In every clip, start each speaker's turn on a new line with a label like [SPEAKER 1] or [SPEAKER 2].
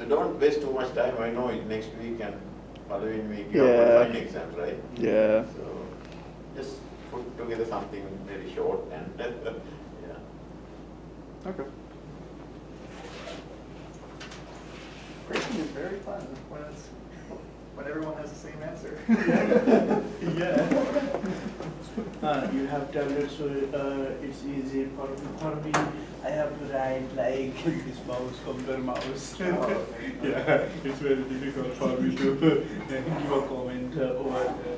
[SPEAKER 1] So don't waste too much time. I know it next week and following week you
[SPEAKER 2] Yeah.
[SPEAKER 1] have final exams, right?
[SPEAKER 2] Yeah.
[SPEAKER 1] So just put together something very short and yeah.
[SPEAKER 2] Okay.
[SPEAKER 3] Grading is very fun when everyone has the same answer.
[SPEAKER 4] Yeah. You have tablets, so it's easy for me. I have to write like this mouse, computer mouse.
[SPEAKER 3] Oh, okay.
[SPEAKER 4] Yeah, it's very difficult for me to give a comment over there.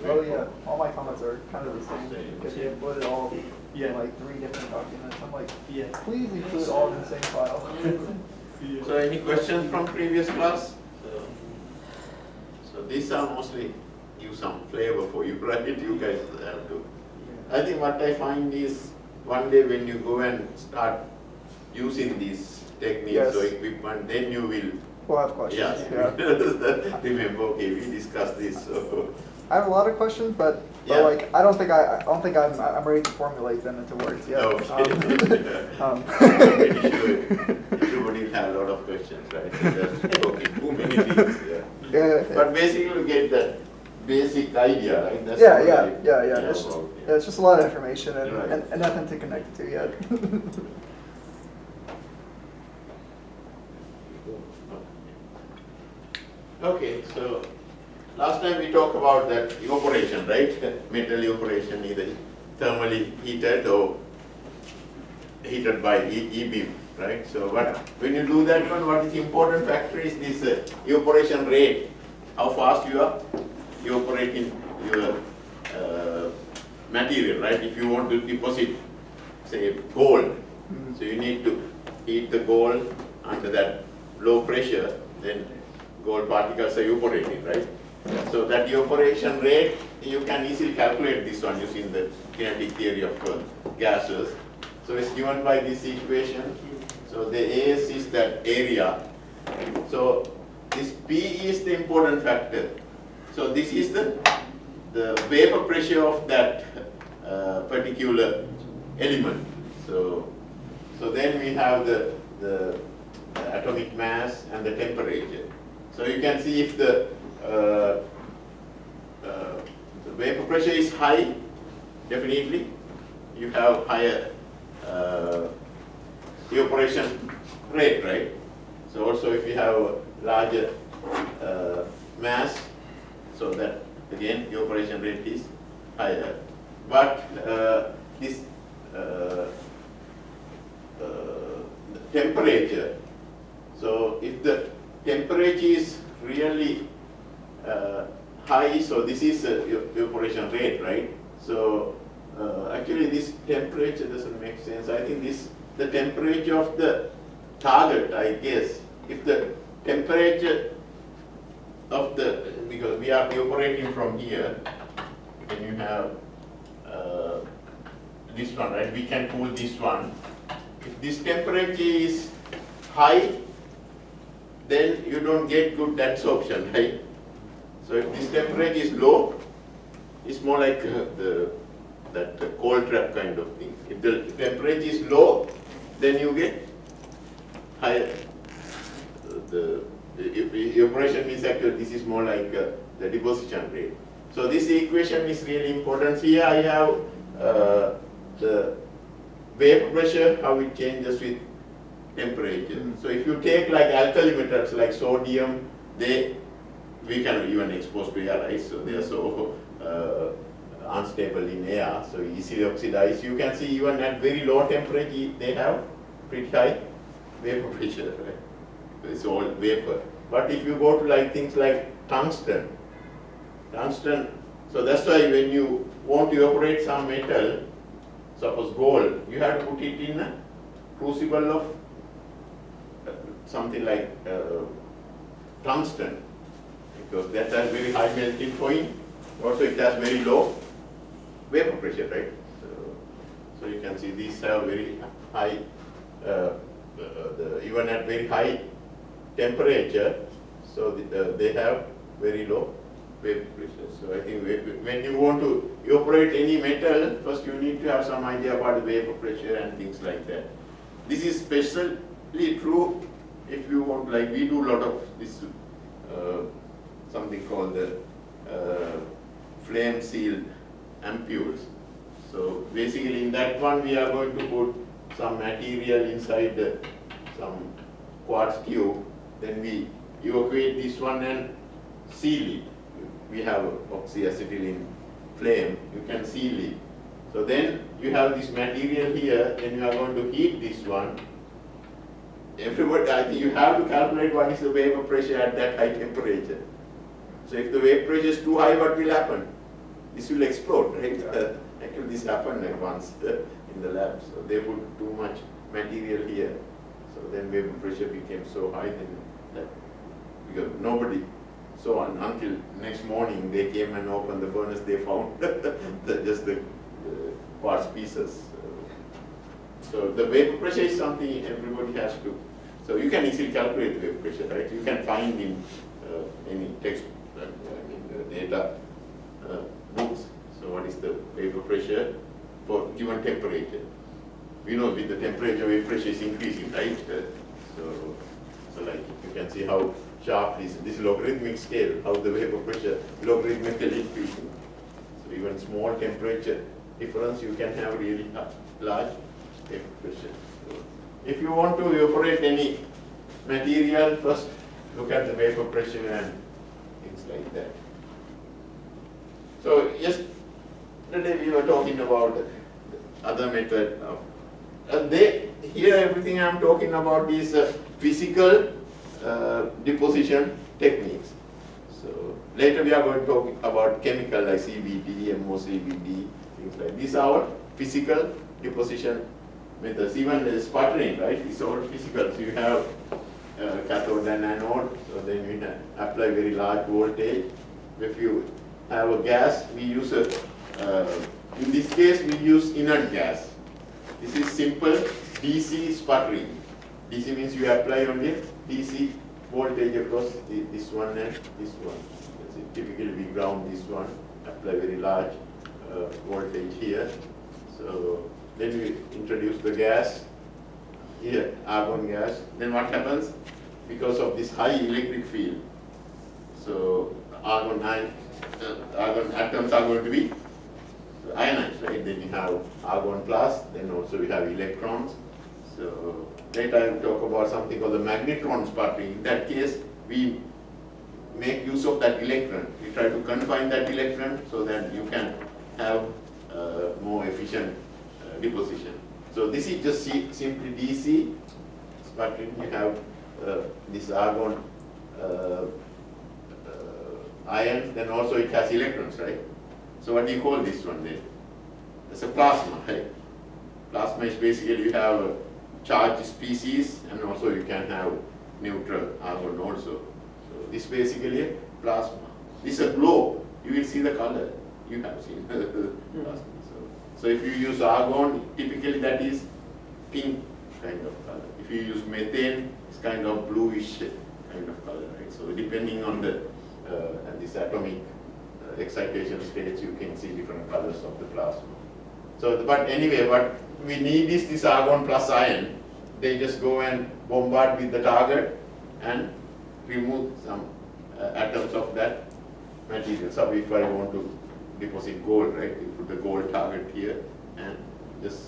[SPEAKER 3] Oh yeah, all my comments are kind of the same. Because they put it all in
[SPEAKER 4] Yeah.
[SPEAKER 3] like 3 different documents. I'm like,
[SPEAKER 4] Yeah.
[SPEAKER 3] please include all in the same file.
[SPEAKER 4] Yeah.
[SPEAKER 1] So any questions from previous class? So these are mostly give some flavor for you, right? You guys have to. I think what I find is one day when you go and start using these techniques
[SPEAKER 3] Yes.
[SPEAKER 1] or equipment, then you will,
[SPEAKER 3] We'll have questions.
[SPEAKER 1] yeah, remember, okay, we discussed this, so.
[SPEAKER 3] I have a lot of questions, but
[SPEAKER 1] Yeah.
[SPEAKER 3] like I don't think I'm ready to formulate them into words yet.
[SPEAKER 1] Okay.
[SPEAKER 3] Um,
[SPEAKER 1] I'm pretty sure everybody will have a lot of questions, right? So that's talking too many things, yeah.
[SPEAKER 3] yeah,
[SPEAKER 1] But basically you get the basic idea, right? That's
[SPEAKER 3] yeah,
[SPEAKER 1] what
[SPEAKER 3] yeah,
[SPEAKER 1] I-
[SPEAKER 3] yeah, yeah. It's,
[SPEAKER 1] about,
[SPEAKER 3] yeah, it's just a lot of information and,
[SPEAKER 1] Right.
[SPEAKER 3] and nothing to connect it to yet.
[SPEAKER 1] Okay, so last time we talked about that evaporation, right? Metal evaporation, either thermally heated or heated by E-beam, right? So when you do that one, what is the important factor is this evaporation rate, how fast you are evaporating your material, right? If you want to deposit, say, gold, so you need to heat the gold under that low pressure, then gold particles are evaporating, right? So that evaporation rate, you can easily calculate this one using the kinetic theory of gases. So it's given by this equation. So the AS is that area. So this P is the important factor. So this is the vapor pressure of that particular element. So then we have the atomic mass and the temperature. So you can see if the vapor pressure is high, definitely you have higher evaporation rate, right? So also if you have a larger mass, so that again evaporation rate is higher. But this temperature, so if the temperature is really high, so this is evaporation rate, right? So actually this temperature doesn't make sense. I think the temperature of the target, I guess. If the temperature of because we are evaporating from here, then you have this one, right? We can cool this one. If this temperature is high, then you don't get good adsorption, right? So if this temperature is low, it's more like that cold trap kind of thing. If the temperature is low, then you get higher. The evaporation means actually this is more like the deposition rate. So this equation is really important. Here I have the vapor pressure, how it changes with temperature. So if you take like alkali metals like sodium, we can even expose to air, right? So they are so unstable in air, so easily oxidize. You can see even at very low temperature, they have pretty high vapor pressure, right? It's all vapor. But if you go to like things like tungsten, so that's why when you want to evaporate some metal, suppose gold, you have to put it in a crucible of something like tungsten, because that has very high melting point. Also it has very low vapor pressure, right? So you can see these have very high, even at very high temperature, so they have very low vapor pressure. So I think when you want to evaporate any metal, first you need to have some idea about the vapor pressure and things like that. This is especially true if you want like we do a lot of this, something called the flame sealed ampules. So basically in that one we are going to put some material inside some quartz tube, then we evacuate this one and seal it. We have oxyacetylene flame, you can seal it. So then you have this material here, then you are going to heat this one. Everybody, I think you have to calculate what is the vapor pressure at that high temperature. So if the vapor pressure is too high, what will happen? This will explode, right? Actually this happened like once in the lab. So they put too much material here. So then vapor pressure became so high then that, because nobody saw, until next morning they came and opened the furnace, they found just the quartz pieces. So the vapor pressure is something everybody has to. So you can easily calculate the vapor pressure, right? You can find in any text, data books. So what is the vapor pressure for given temperature? We know with the temperature, vapor pressure is increasing, right? So like you can see how sharp this logarithmic scale, how the vapor pressure logarithmically increasing. So even small temperature difference, you can have really large vapor pressure. So if you want to evaporate any material, first look at the vapor pressure and things like that. So yesterday we were talking about the other method of here everything I am talking about is physical deposition techniques. So later we are going to talk about chemical like CVD, MOCVD, things like these are our physical deposition methods. Even the sputtering, right, is all physical. So you have cathode and anode, so then you apply very large voltage. If you have a gas, we use in this case we use inert gas. This is simple DC sputtering. DC means you apply only DC voltage across this one and this one. Typically we ground this one, apply very large voltage here. So then we introduce the gas here, argon gas. Then what happens? Because of this high electric field, so argon atoms are going to be ionized, right? Then you have argon plus, then also we have electrons. So later I will talk about something called the magnetron sputtering. In that case, we make use of that electron. We try to confine that electron so that you can have more efficient deposition. So this is just simply DC sputtering. You have this argon ions, then also it has electrons, right? So what do you call this one then? It's a plasma, right? Plasma is basically you have a charged species and also you can have neutral argon also. So this basically a plasma. This is a globe. You will see the color. You have seen the plasma. So if you use argon, typically that is pink kind of color. If you use methane, it's kind of bluish kind of color, right? So depending on the this atomic excitation states, you can see different colors of the plasma. So, but anyway, what we need is this argon plus ion. They just go and bombard with the target and remove some atoms of that material. So if I want to deposit gold, right, you put the gold target here and just,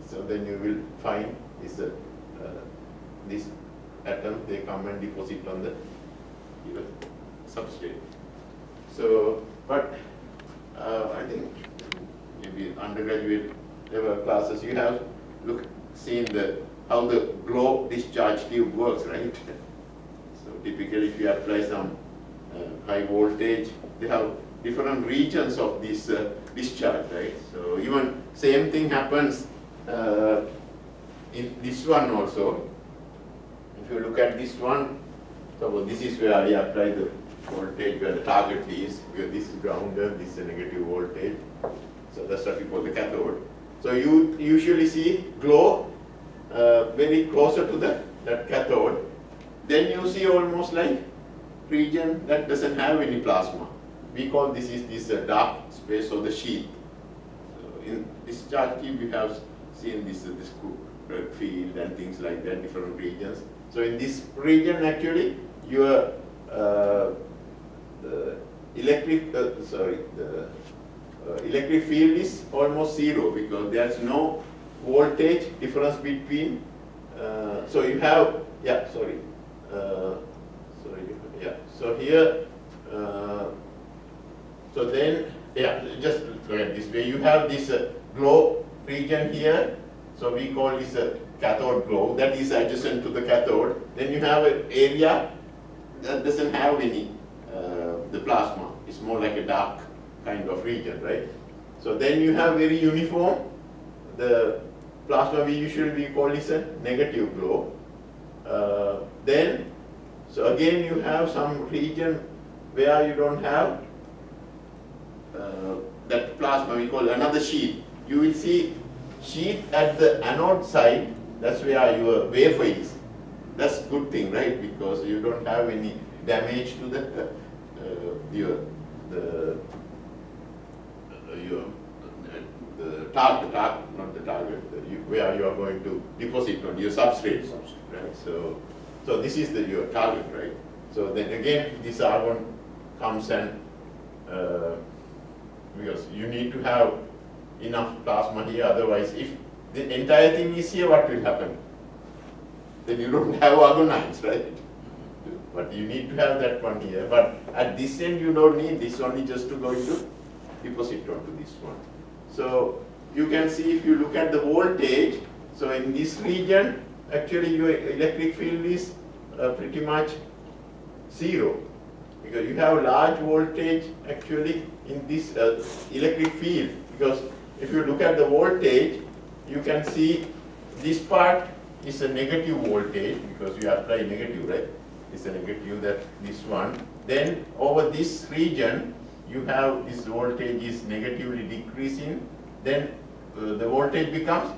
[SPEAKER 1] so then you will find this atom, they come and deposit on the substrate. So, but I think maybe undergraduate level classes, you have seen how the globe discharge tube works, right? So typically if you apply some high voltage, they have different regions of this discharge, right? So even same thing happens in this one also. If you look at this one, so this is where I apply the voltage where the target is, where this is grounded, this is a negative voltage. So that's what we call the cathode. So you usually see glow very closer to that cathode. Then you see almost like region that doesn't have any plasma. We call this dark space or the sheath. So in discharge tube we have seen this field and things like that, different regions. So in this region, actually, your the electric field is almost zero because there's no voltage difference between. So you have So here, so then just look at this way. You have this globe region here. So we call this a cathode globe. That is adjacent to the cathode. Then you have an area that doesn't have any the plasma. It's more like a dark kind of region, right? So then you have very uniform. The plasma we call this a negative globe. So again you have some region where you don't have that plasma, we call another sheet. You will see sheet at the anode side, that's where your wafer is. That's good thing, right? Because you don't have any damage to the target, where you are going to deposit on your substrate, right? So this is your target, right? So then again, this argon comes and because you need to have enough plasma here, otherwise if the entire thing is here, what will happen? Then you don't have argon ions, right? But you need to have that one here. But at this end, you don't need this, only just to go into deposit onto this one. So you can see if you look at the voltage, so in this region, actually your electric field is pretty much zero. Because you have large voltage actually in this electric field. Because if you look at the voltage, you can see this part is a negative voltage because you apply negative, right? It's a negative, that this one. Then over this region, you have this voltage is negatively decreasing. Then the voltage becomes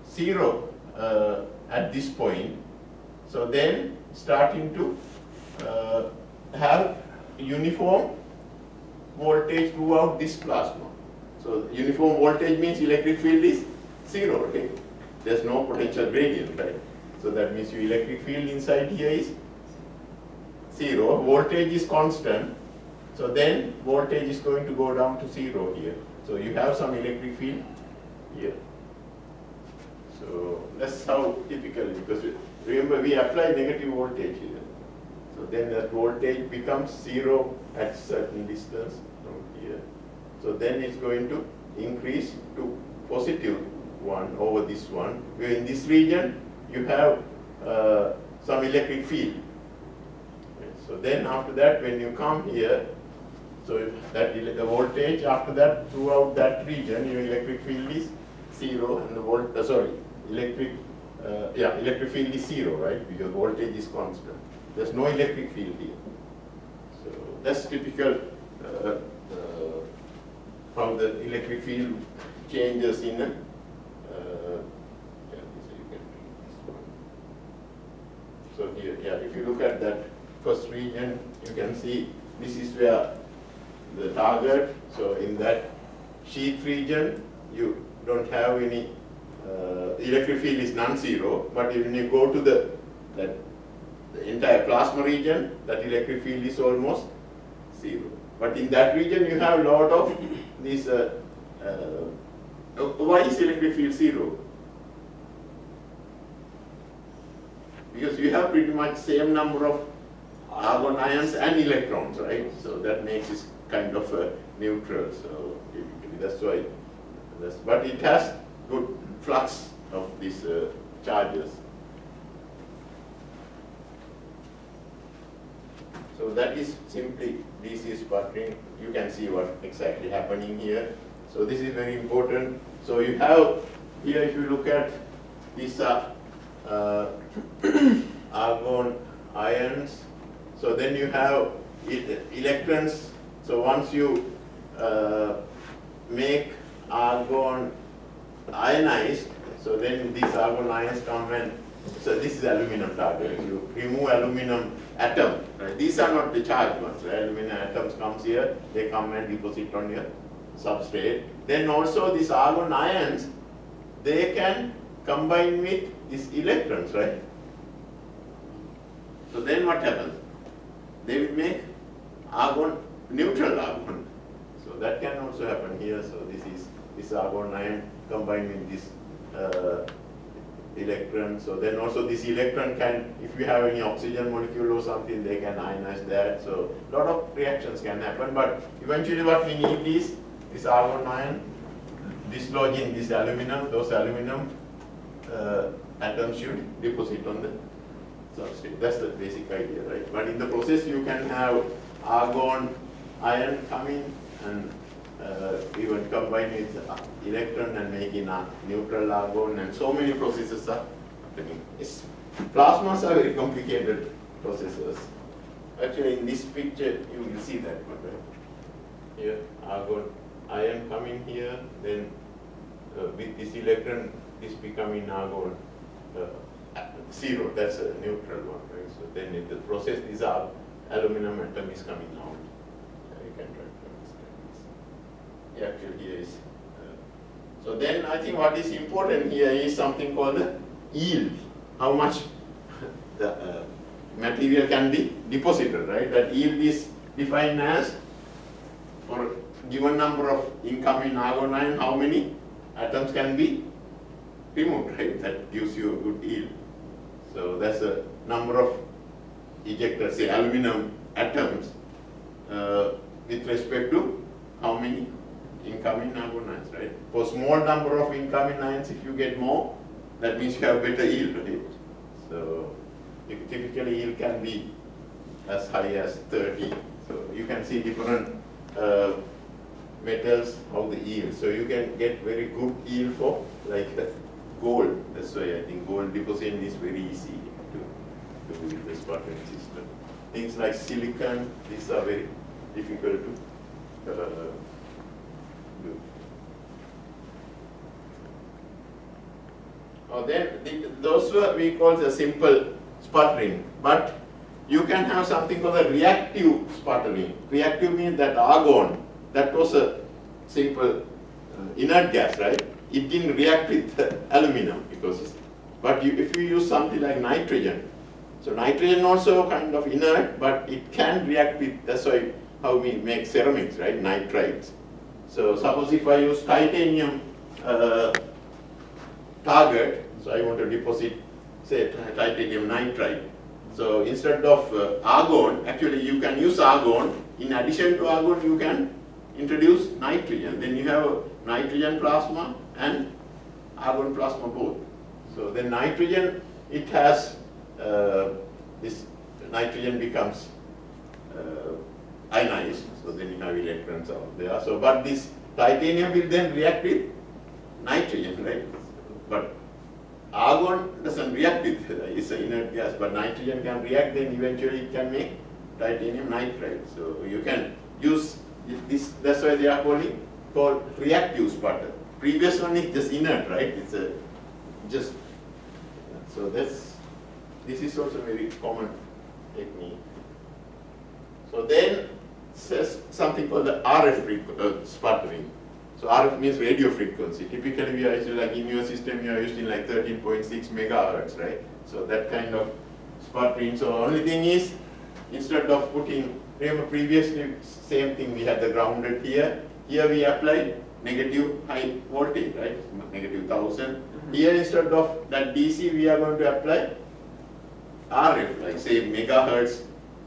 [SPEAKER 1] zero at this point. So then starting to have uniform voltage throughout this plasma. So uniform voltage means electric field is zero, right? There's no potential gradient, right? So that means your electric field inside here is zero, voltage is constant. So then voltage is going to go down to zero here. So you have some electric field here. So that's how typically, because remember we apply negative voltage here. So then that voltage becomes zero at certain distance from here. So then it's going to increase to positive one over this one. Where in this region you have some electric field. So then after that, when you come here, so that the voltage after that throughout that region, your electric field is zero, and the electric field is zero, right? Because voltage is constant. There's no electric field here. So that's typical how the electric field changes in a so here, if you look at that first region, you can see this is where the target. So in that sheath region, you don't have any electric field is non-zero. But when you go to the entire plasma region, that electric field is almost zero. But in that region, you have a lot of these. Why is electric field zero? Because you have pretty much same number of argon ions and electrons, right? So that makes it kind of neutral. So that's why. But it has good flux of these charges. So that is simply DC sputtering. You can see what exactly happening here. So this is very important. So you have here, if you look at these argon ions. So then you have electrons. So once you make argon ionized, so then these argon ions come and, so this is aluminum target. You remove aluminum atom, right? These are not the charged ones, right? Aluminum atoms comes here, they come and deposit on your substrate. Then also these argon ions, they can combine with these electrons, right? So then what happens? They will make argon, neutral argon. So that can also happen here. So this argon ion combined with this electron. So then also this electron can, if you have any oxygen molecule or something, they can ionize that. So a lot of reactions can happen, but eventually what we need is this argon ion dislodging this aluminum. Those aluminum atoms should deposit on the substrate. That's the basic idea, right? But in the process you can have argon ion coming and even combine with electron and making a neutral argon, and so many processes are happening. Plasmas are very complicated processes. Actually in this picture you will see that one, right? Here argon ion coming here, then with this electron is becoming argon 0, that's a neutral one, right? So then in the process this aluminum atom is coming out. You can try to understand this. Yeah, actually here is. So then I think what is important here is something called the yield. How much the material can be deposited, right? That yield is defined as for given number of incoming argon ion, how many atoms can be removed, right? That gives you a good yield. So that's the number of ejected, say, aluminum atoms with respect to how many incoming argon ions, right? For small number of incoming ions, if you get more, that means you have better yield, right? So typically yield can be as high as 30. So you can see different metals, how the yield. So you can get very good yield for like gold. That's why I think gold deposition is very easy to do with the sputtering system. Things like silicon, these are very difficult to do. Then those were we call the simple sputtering, but you can have something called a reactive sputtering. Reactive means that argon, that was a simple inert gas, right? It didn't react with aluminum because, but if you use something like nitrogen, so nitrogen also kind of inert, but it can react with, that's why how we make ceramics, right? Nitrides. So suppose if I use titanium target, so I want to deposit, say, titanium nitride. So instead of argon, actually you can use argon. In addition to argon, you can introduce nitrogen. Then you have nitrogen plasma and argon plasma both. So then nitrogen, it has, this nitrogen becomes ionized. So then you have electrons out there. So, but this titanium will then react with nitrogen, right? But argon doesn't react with, it's an inert gas, but nitrogen can react, then eventually it can make titanium nitride. So you can use this, that's why they are called reactive sputter. Previous one is just inert, right? It's a just, so this is also very common technique. So then says something called the RF sputtering. So RF means radio frequency. Typically we are actually like in your system you are using like 13.6 megahertz, right? So that kind of sputtering. So only thing is, instead of putting, remember previously same thing, we had the grounded here. Here we apply negative high voltage, right? Negative 1000. Here instead of that DC we are going to apply RF, like say megahertz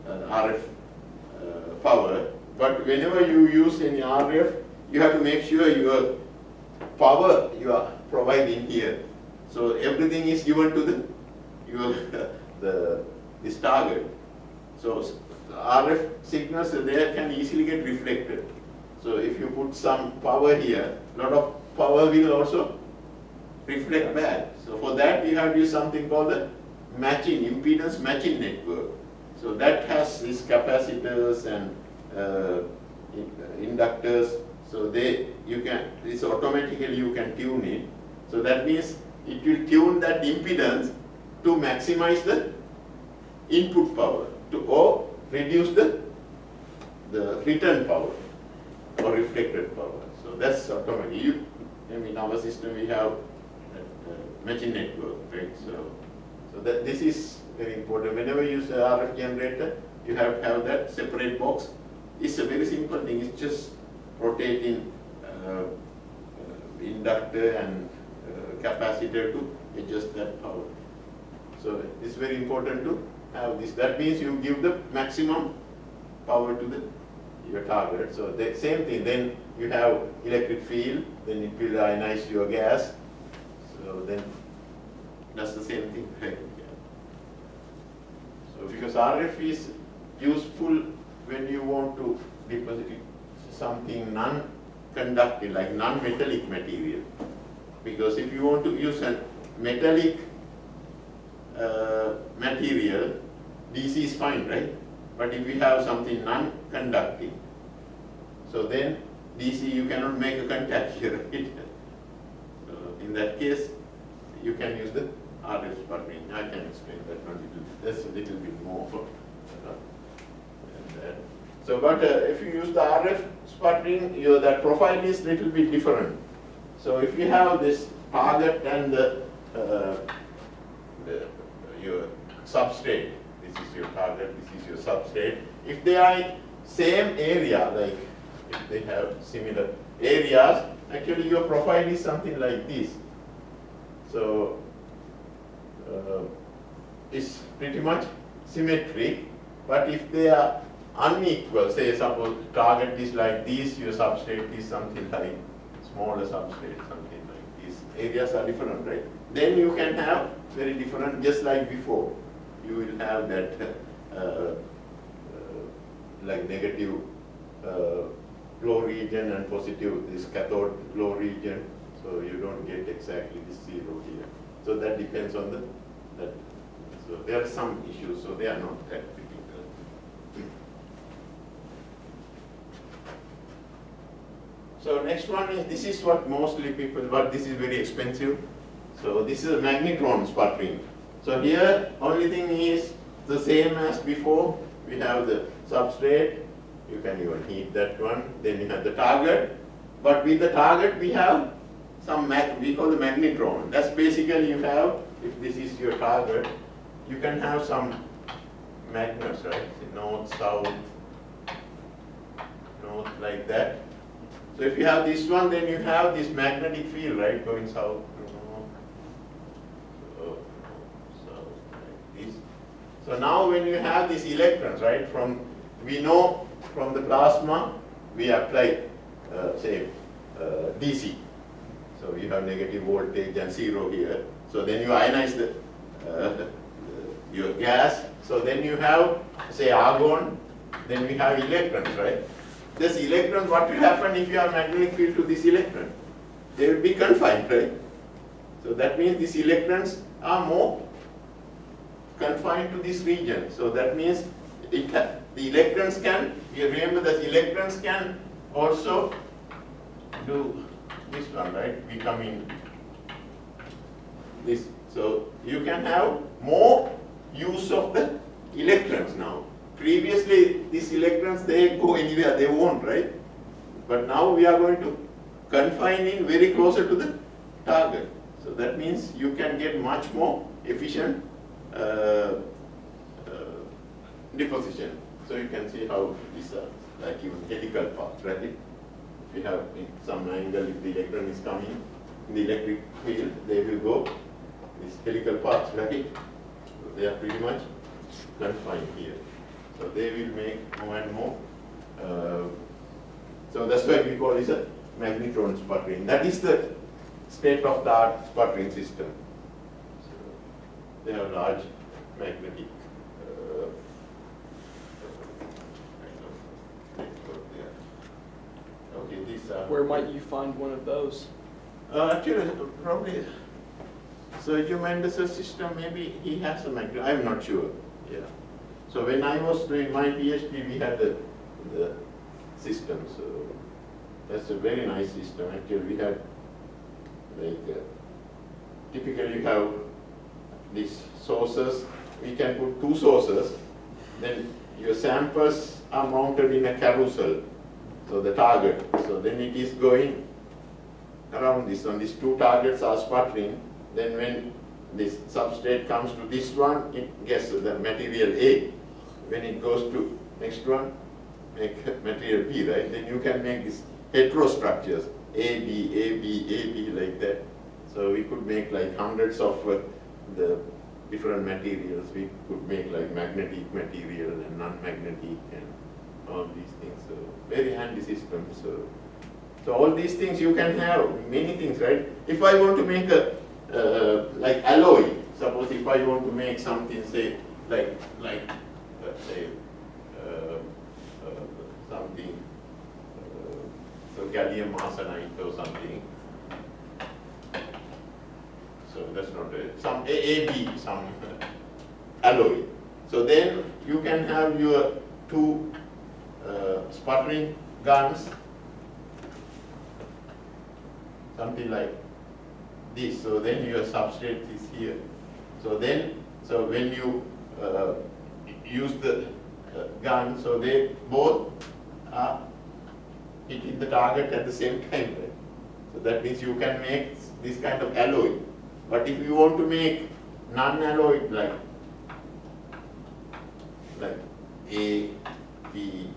[SPEAKER 1] RF power. But whenever you use any RF, you have to make sure your power you are providing here. So everything is given to this target. So RF signals there can easily get reflected. So if you put some power here, a lot of power will also reflect back. So for that you have to use something called the matching, impedance matching network. So that has these capacitors and inductors. So this automatically you can tune it. So that means it will tune that impedance to maximize the input power or reduce the return power or reflected power. So that's automatic. In our system we have matching network, right? So that this is very important. Whenever you use a RF generator, you have to have that separate box. It's a very simple thing. It's just rotating inductor and capacitor to adjust that power. So it's very important to have this. That means you give the maximum power to your target. So the same thing. Then you have electric field. Then it will ionize your gas. So then that's the same thing. Right? So because RF is useful when you want to deposit something non-conductive, like non-metallic material. Because if you want to use a metallic material, DC is fine, right? But if you have something non-conducting, so then DC you cannot make a contact here, right? So in that case, you can use the RF sputtering. I can explain that one little. That's a little bit more. So, but if you use the RF sputtering, that profile is little bit different. So if you have this target and your substrate, this is your target, this is your substrate. If they are in same area, like if they have similar areas, actually your profile is something like this. So it's pretty much symmetric, but if they are unequal, say suppose target is like this, your substrate is something like smaller substrate, something like this, areas are different, right? Then you can have very different, just like before. You will have that like negative flow region and positive this cathode flow region, so you don't get exactly this zero here. So that depends on that. So there are some issues, so they are not that critical. So next one is, this is what mostly people, but this is very expensive. So this is a magnetron sputtering. So here only thing is the same as before. We have the substrate, you can even heat that one, then you have the target. But with the target we have some, we call the magnetron. That's basically you have, if this is your target, you can have some magnets, right? North, south, north, like that. So if you have this one, then you have this magnetic field, right, going south to north, south, like this. So now when you have these electrons, right, we know from the plasma, we apply, say, DC. So you have negative voltage and zero here. So then you ionize your gas. So then you have, say, argon, then we have electrons, right? This electrons, what will happen if you have magnetic field to this electron? They will be confined, right? So that means these electrons are more confined to this region. So that means the electrons can, you remember that electrons can also do this one, right? Become in this. So you can have more use of the electrons now. Previously, these electrons, they go anywhere they want, right? But now we are going to confine in very closer to the target. So that means you can get much more efficient deposition. So you can see how these are like even helical path, right? If you have in some angle, if the electron is coming in the electric field, they will go this helical path, right? So they are pretty much confined here. So they will make more and more. So that's why we call this a magnetron sputtering. That is the state-of-the-art sputtering system. So they have large magnetic okay, these are.
[SPEAKER 2] Where might you find one of those?
[SPEAKER 1] Actually, probably Sergio Mendes' system. Maybe he has a magnet. I'm not sure. Yeah. So when I was doing my PhD, we had the system. So that's a very nice system. Actually, we had like typically you have these sources. We can put two sources. Then your samples are mounted in a carousel. So the target. So then it is going around this one. These two targets are sputtering. Then when this substrate comes to this one, it gets the material A. When it goes to next one, make material B, right? Then you can make these heterostructures, A, B, A, B, A, B, like that. So we could make like hundreds of the different materials. We could make like magnetic material and non-magnetic and all these things. So very handy system. So all these things you can have many things, right? If I want to make a like alloy, suppose if I want to make something, say like let's say something, so gallium arsenide or something. So that's not some AAB, some alloy. So then you can have your two sputtering guns, something like this. So then your substrate is here. So when you use the gun, so they both are hitting the target at the same time, right? So that means you can make this kind of alloy. But if you want to make non-alloy like A, B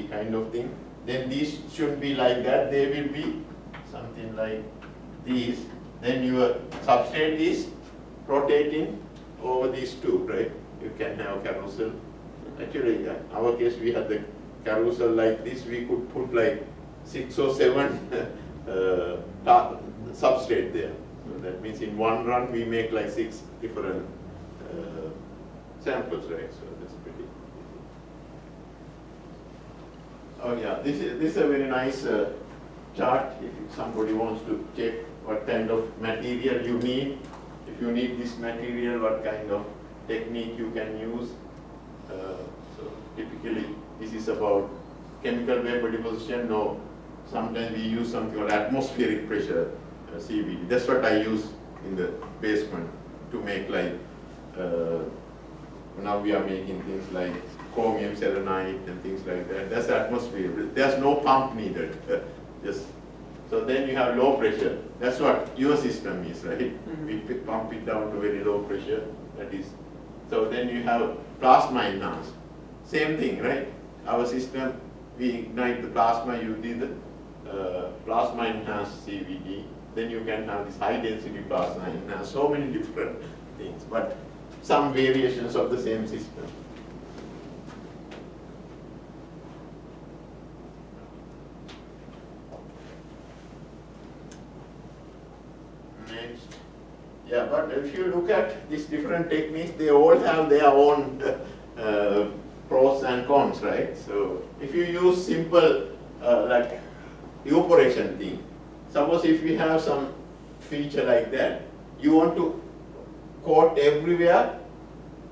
[SPEAKER 1] kind of thing, then these shouldn't be like that. They will be something like these. Then your substrate is rotating over these two, right? You can have carousel. Actually, in our case, we had the carousel like this. We could put like 6 or 7 substrate there. So that means in one run we make like 6 different samples, right? So that's pretty easy. Oh yeah, this is a very nice chart. If somebody wants to check what kind of material you need, if you need this material, what kind of technique you can use. So typically this is about chemical vapor deposition. No, sometimes we use something called atmospheric pressure CVD. That's what I use in the basement to make like, now we are making things like chromium selenide and things like that. That's atmosphere. There's no pump needed. So then you have low pressure. That's what your system is, right?
[SPEAKER 2] Mm-hmm.
[SPEAKER 1] We pump it down to very low pressure. That is. So then you have plasma enhanced. Same thing, right? Our system, we ignite the plasma using the plasma enhanced CVD. Then you can have this high density plasma enhanced. So many different things, but some variations of the same system. Next. Yeah, but if you look at these different techniques, they all have their own pros and cons, right? So if you use simple like evaporation thing, suppose if we have some feature like that, you want to coat everywhere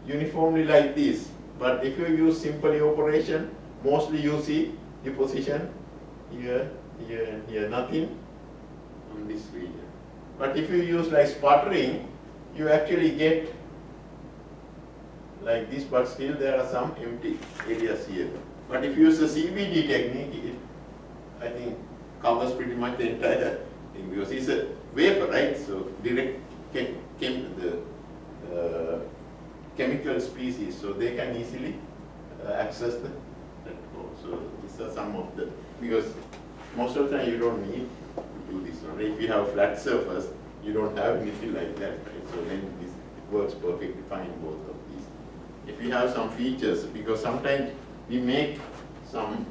[SPEAKER 1] uniformly like this. But if you use simple evaporation, mostly you see deposition here, here, and here, nothing on this region. But if you use like sputtering, you actually get like this, but still there are some empty areas here. But if you use the CVD technique, it, I think, covers pretty much the entire thing, because it's a vapor, right? So direct the chemical species, so they can easily access the core. So these are some of the, because most of the time you don't need to do this one. If you have a flat surface, you don't have anything like that, right? So then this, it works perfectly fine, both of these. If you have some features, because sometimes we make some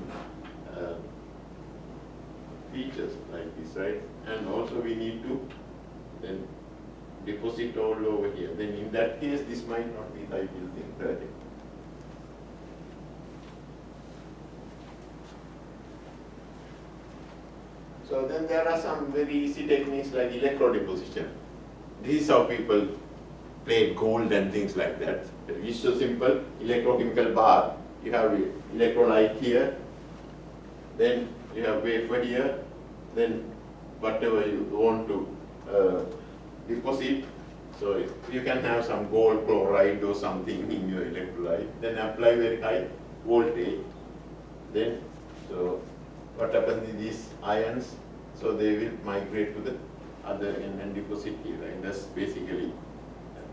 [SPEAKER 1] features like this, right? And also we need to then deposit all over here. Then in that case, this might not be the ideal thing, right? So then there are some very easy techniques like electrodeposition. This is how people play gold and things like that. It's so simple, electrochemical bath. You have electrolyte here, then you have wafer here, then whatever you want to deposit. So you can have some gold chloride or something in your electrolyte, then apply very high voltage. Then, so what happens is these ions, so they will migrate to the other NN deposit here, right? That's basically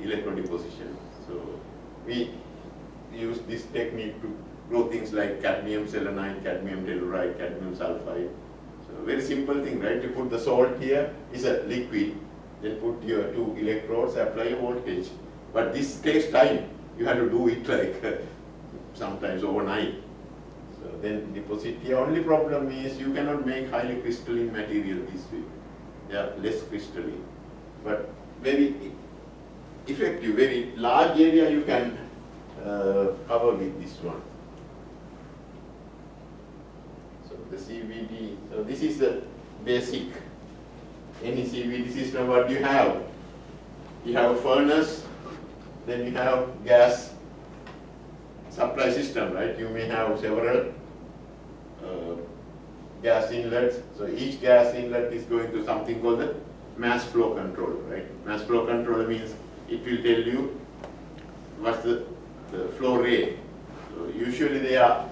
[SPEAKER 1] electrodeposition. So we use this technique to grow things like cadmium selenide, cadmium telluride, cadmium sulfide. So very simple thing, right? You put the salt here, is a liquid, then put your 2 electrodes, apply a voltage. But this takes time. You have to do it like sometimes overnight. So then deposit here. Only problem is you cannot make highly crystalline material this way. They are less crystalline. But very effective, very large area you can cover with this one. So the CVD, so this is the basic, any CVD system what you have. You have a furnace, then you have gas supply system, right? You may have several gas inlets. So each gas inlet is going to something called the mass flow control, right? Mass flow control means it will tell you what's the flow rate. So usually they are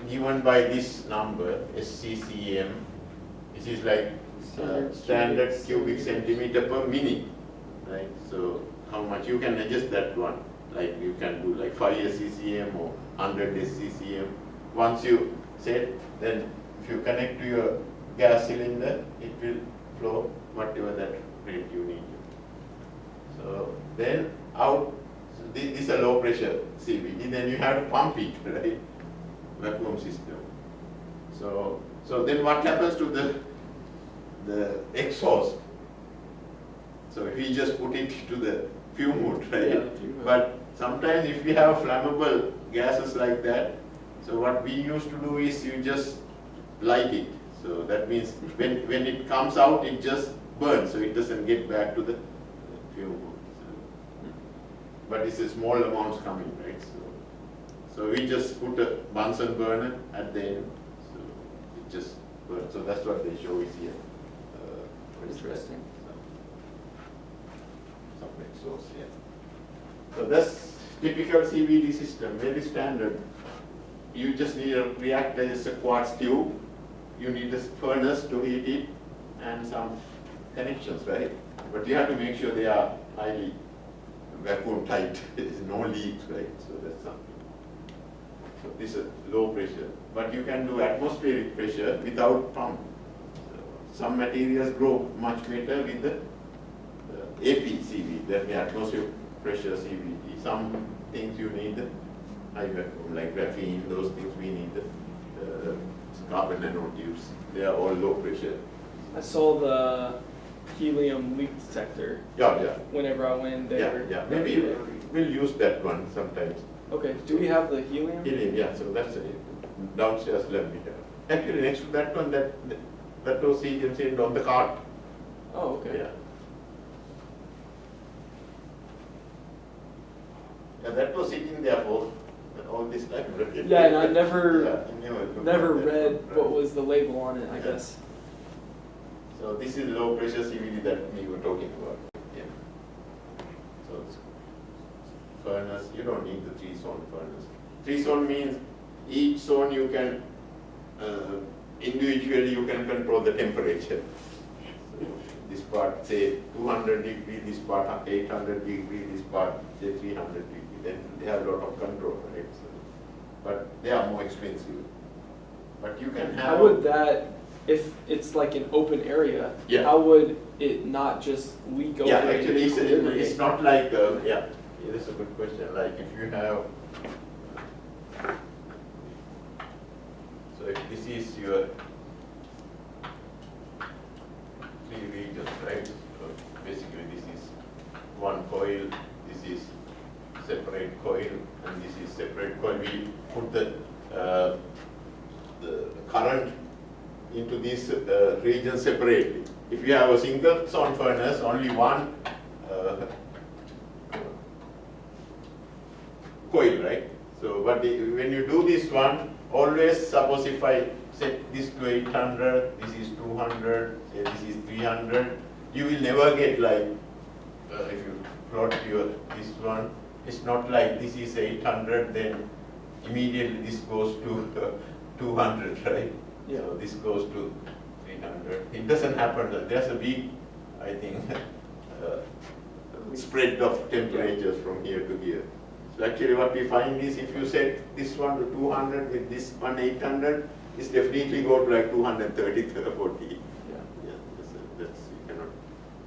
[SPEAKER 1] given by this number, SCCM. This is like standard cubic centimeter per minute, right? So how much you can adjust that one, like you can do like 5 SCCM or 100 SCCM. Once you set, then if you connect to your gas cylinder, it will flow whatever that rate you need. So then out, so this is a low pressure CVD, then you have to pump it, right? Vacuum system. So then what happens to the exhaust? So if we just put it to the fume hood, right?
[SPEAKER 2] Yeah, the fume hood.
[SPEAKER 1] But sometimes if we have flammable gases like that, so what we used to do is you just light it. So that means when it comes out, it just burns, so it doesn't get back to the fume hood. But it's a small amounts coming, right? So we just put a Bunsen burner at the end, so it just burns. So that's what they show is here.
[SPEAKER 2] Interesting.
[SPEAKER 1] Some exhaust here. So that's typical CVD system, very standard. You just need a reactor, just a quartz tube. You need a furnace to heat it and some connections, right? But you have to make sure they are highly vacuum tight. There's no leaks, right? So that's something. So this is low pressure, but you can do atmospheric pressure without pump. So some materials grow much better with the APCV, that the atmospheric pressure CVD. Some things you need the high vacuum, like graphene, those things we need the carbon nanotubes. They are all low pressure.
[SPEAKER 2] I saw the helium leak detector
[SPEAKER 1] Yeah.
[SPEAKER 2] whenever I went there.
[SPEAKER 1] Yeah. Maybe we'll use that one sometimes.
[SPEAKER 2] Okay, do we have the helium?
[SPEAKER 1] Helium, yeah, so that's a downstairs lab we have. Actually, next to that one, that was helium sitting on the cart.
[SPEAKER 2] Oh, okay.
[SPEAKER 1] Yeah, that was sitting there for all this time. Right?
[SPEAKER 2] Yeah, and I never
[SPEAKER 1] never
[SPEAKER 2] read what was the label on it, I
[SPEAKER 1] Yeah.
[SPEAKER 2] guess.
[SPEAKER 1] So this is low pressure CVD that we were talking about. Yeah. So it's furnace, you don't need the 3-zone furnace. 3-zone means each zone you can individually you can control the temperature. So this part say 200 degree, this part 800 degree, this part say 300 degree. Then they have a lot of control, right? So, but they are more expensive. But you can have.
[SPEAKER 2] How would that, if it's like an open area,
[SPEAKER 1] Yeah.
[SPEAKER 2] how would it not just leak over?
[SPEAKER 1] Yeah,
[SPEAKER 2] and
[SPEAKER 1] actually,
[SPEAKER 2] equilibrate?
[SPEAKER 1] it's not like, yeah, that's a good question. Like if you have, so if this is your 3 regions, right? So basically, this is one coil, this is separate coil, and this is separate coil. We put the current into this region separately. If you have a single zone furnace, only one coil, right? So, but when you do this one, always suppose if I set this to 800, this is 200, say this is 300, you will never get like, if you plot this one, it's not like this is 800, then immediately this goes to 200, right?
[SPEAKER 2] Yeah.
[SPEAKER 1] So this goes to 300. It doesn't happen. There's a big I think, spread of temperatures from here to here. So actually what we find is if you set this one to 200 with this one 800, it's definitely go to like 230, 40.
[SPEAKER 2] Yeah.
[SPEAKER 1] Yeah, that's you cannot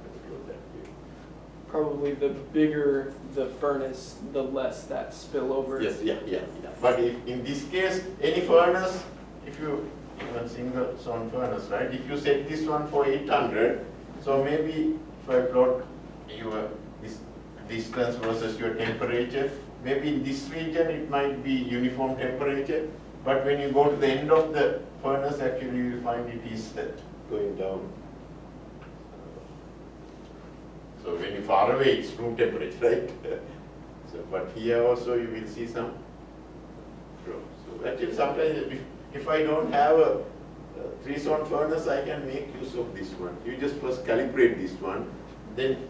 [SPEAKER 1] control that way.
[SPEAKER 2] Probably the bigger the furnace, the less that spillover.
[SPEAKER 1] Yes, yeah. But if in this case, any furnace, if you, even single zone furnace, right? If you set this one for 800, so maybe if I plot your this distance versus your temperature, maybe in this region it might be uniform temperature, but when you go to the end of the furnace, actually you will find it is going down. So when you far away, it's room temperature, right? So, but here also you will see some drop. So actually sometimes if I don't have a 3-zone furnace, I can make use of this one. You just first calibrate this one, then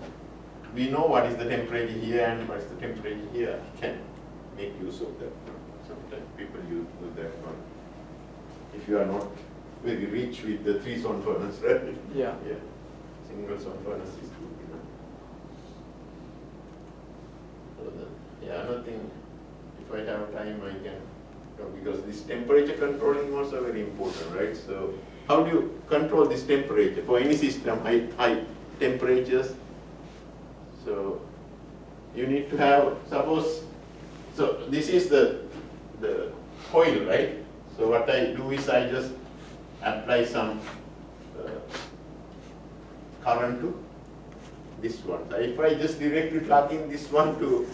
[SPEAKER 1] we know what is the temperature here and what is the temperature here. I can make use of that one. Sometimes people use that one. If you are not very rich with the 3-zone furnace, right?
[SPEAKER 2] Yeah.
[SPEAKER 1] Yeah. Single-zone furnace is good enough. So yeah, nothing. If I have time, I can. Because this temperature controlling also very important, right? So how do you control this temperature for any system, high temperatures? So you need to have, suppose, so this is the coil, right? So what I do is I just apply some current to this one. So if I just directly plug in this one to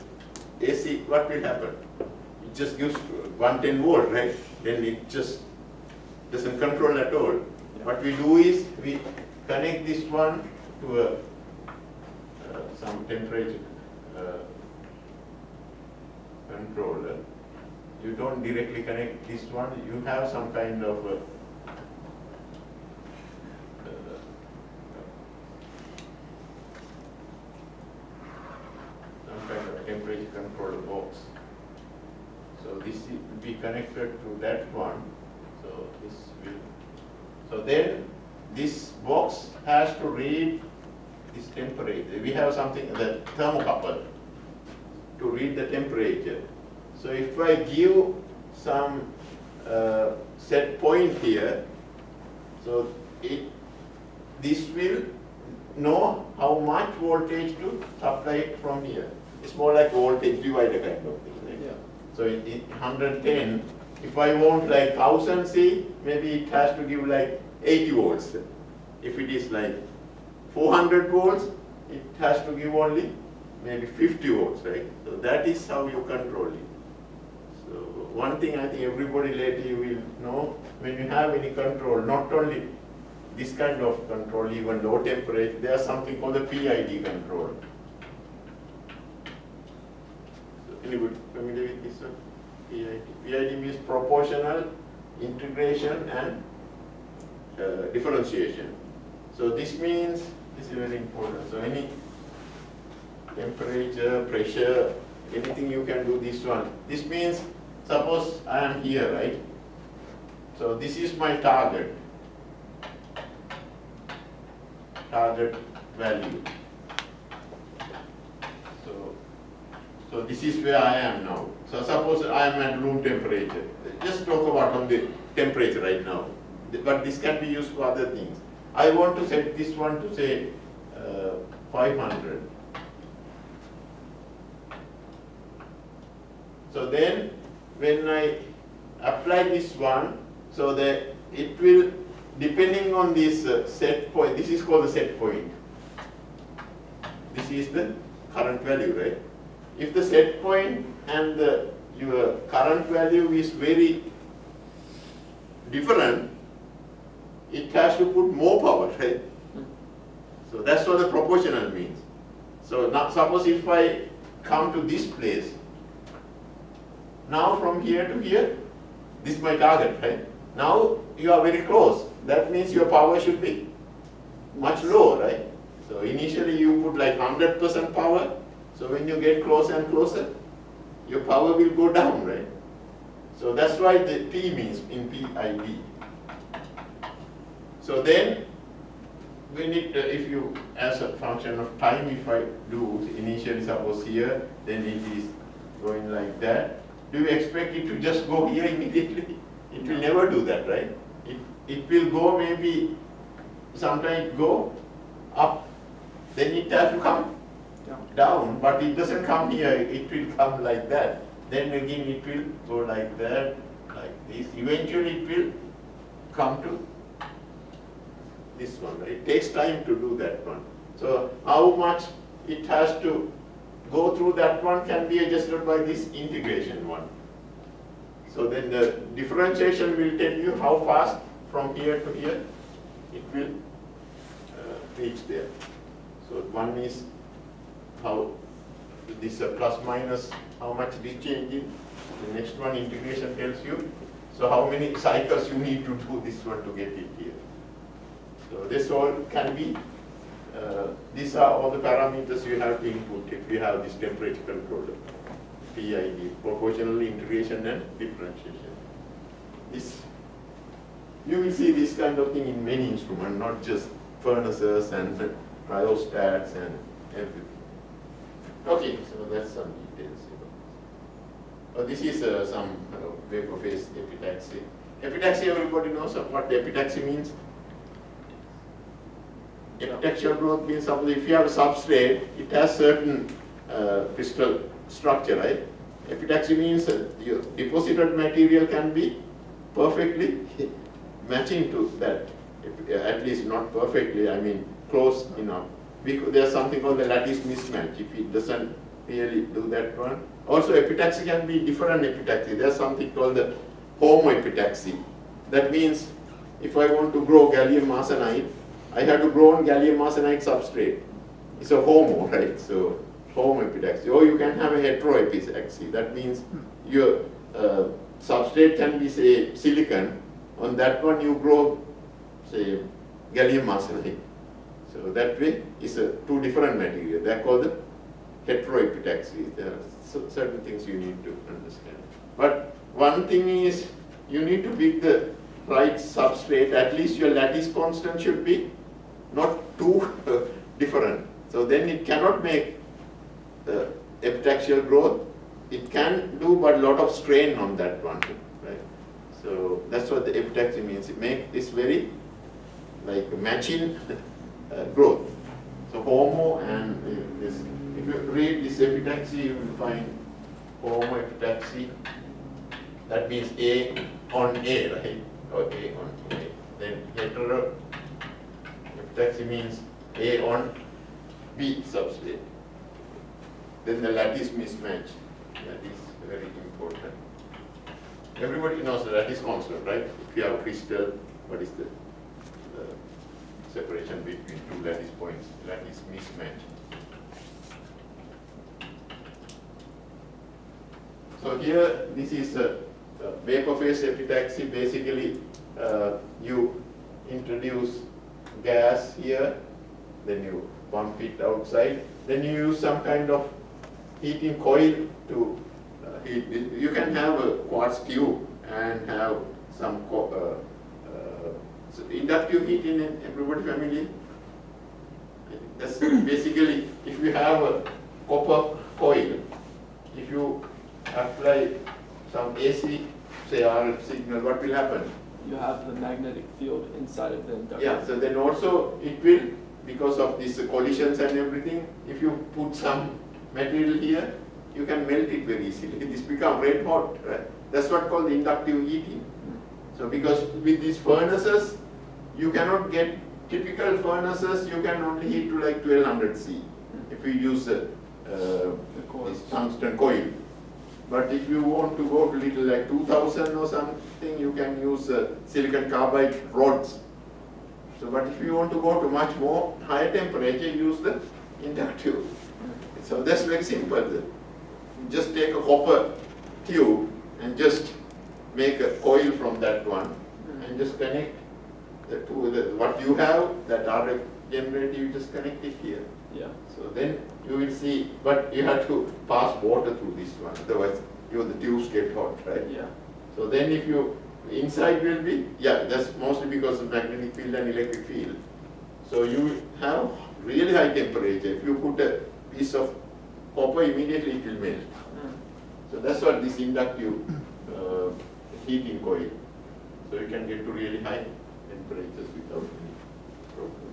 [SPEAKER 1] AC, what will happen? It just gives 110 volt, right? Then it just doesn't control at all. What we do is we connect this one to a some temperature controller. You don't directly connect this one. You have some kind of temperature controller box. So this will be connected to that one. So this will. So then this box has to read this temperature. We have something, the thermocouple, to read the temperature. So if I give some set point here, so this will know how much voltage to supply it from here. It's more like voltage divider kind of thing. Right?
[SPEAKER 2] Yeah.
[SPEAKER 1] So in 110, if I want like 1000 C, maybe it has to give like 80 volts. If it is like 400 volts, it has to give only maybe 50 volts, right? So that is how you control it. So one thing I think everybody lately will know, when you have any control, not only this kind of control, even low temperature, there's something called the PID control. So anybody familiar with this one? PID. PID means proportional, integration and differentiation. So this means, this is very important. So any temperature, pressure, anything you can do this one. This means, suppose I am here, right? So this is my target value. So this is where I am now. So suppose I am at room temperature. Just talk about on the temperature right now. But this can be used for other things. I want to set this one to say 500. So then when I apply this one, so that it will, depending on this set point, this is called the set point. This is the current value, right? If the set point and your current value is very different, it has to put more power, right? So that's what the proportional means. So now suppose if I come to this place, now from here to here, this is my target, right? Now you are very close. That means your power should be much lower, right? So initially you put like 100% power. So when you get closer and closer, your power will go down, right? So that's why the P means in PID. So then when it, if you, as a function of time, if I do initially suppose here, then it is going like that, do you expect it to just go here immediately? It will never do that, right? It will go maybe, sometimes go up, then it has to come down, but it doesn't come here, it will come like that. Then again it will go like that, like this. Eventually it will come to this one, right? It takes time to do that one. So how much it has to go through that one can be adjusted by this integration one. So then the differentiation will tell you how fast from here to here it will reach there. So one is how this plus minus, how much this changes. The next one integration tells you, so how many cycles you need to do this one to get it here. So this all can be, these are all the parameters you have to input if you have this temperature controller. PID, proportional integration and differentiation. This, you will see this kind of thing in many instruments, not just furnaces and cryostats and everything. Okay, so that's some details. This is some vapor phase epitaxy. Epitaxy, everybody knows what epitaxy means. Epitaxial growth means suppose if you have a substrate, it has certain crystal structure, right? Epitaxy means your deposited material can be perfectly matching to that, at least not perfectly, I mean close enough. Because there's something called the lattice mismatch, if it doesn't really do that one. Also epitaxy can be different epitaxy. There's something called the homoepitaxy. That means if I want to grow gallium arsenide, I have to grow on gallium arsenide substrate. It's a homo, right? So homoepitaxy. Or you can have a heteroepitaxy. That means your substrate can be, say, silicon. On that one you grow, say, gallium arsenide. So that way is two different materials. They are called the heteroepitaxy. There are certain things you need to understand. But one thing is you need to pick the right substrate. At least your lattice constant should be not too different. So then it cannot make the epitaxial growth. It can do, but a lot of strain on that one, right? So that's what the epitaxy means. It makes this very like matching growth. So homo and this. If you read this epitaxy, you will find homoepitaxy. That means A on A, right? Or A on A. Then hetero epitaxy means A on B substrate. Then the lattice mismatch. That is very important. Everybody knows the lattice constant, right? If you have crystal, what is the separation between two lattice points? Lattice mismatch. So here, this is vapor phase epitaxy. Basically, you introduce gas here, then you pump it outside, then you use some kind of heating coil to heat. You can have a quartz tube and have some so inductive heating. Everybody familiar? That's basically, if you have a copper coil, if you apply some AC, say RF signal, what will happen?
[SPEAKER 2] You have the magnetic field inside of the inductor.
[SPEAKER 1] Yeah, so then also it will, because of these collisions and everything, if you put some material here, you can melt it very easily. This becomes red hot, right? That's what called the inductive heating. So because with these furnaces, you cannot get typical furnaces, you can only heat to like 1200 C if you use this tungsten coil. But if you want to go to little like 2000 or something, you can use silicon carbide rods. So, but if you want to go to much more higher temperature, use the inductive. So that's very simple. Just take a copper tube and just make a coil from that one and just connect the two. What you have, that RF generator, you just connect it here.
[SPEAKER 2] Yeah.
[SPEAKER 1] So then you will see, but you have to pass water through this one, otherwise the tubes get hot, right?
[SPEAKER 2] Yeah.
[SPEAKER 1] So then if you, inside will be, yeah, that's mostly because of magnetic field and electric field. So you have really high temperature. If you put a piece of copper, immediately it will melt. So that's what this inductive heating coil. So you can get to really high temperatures without any problem.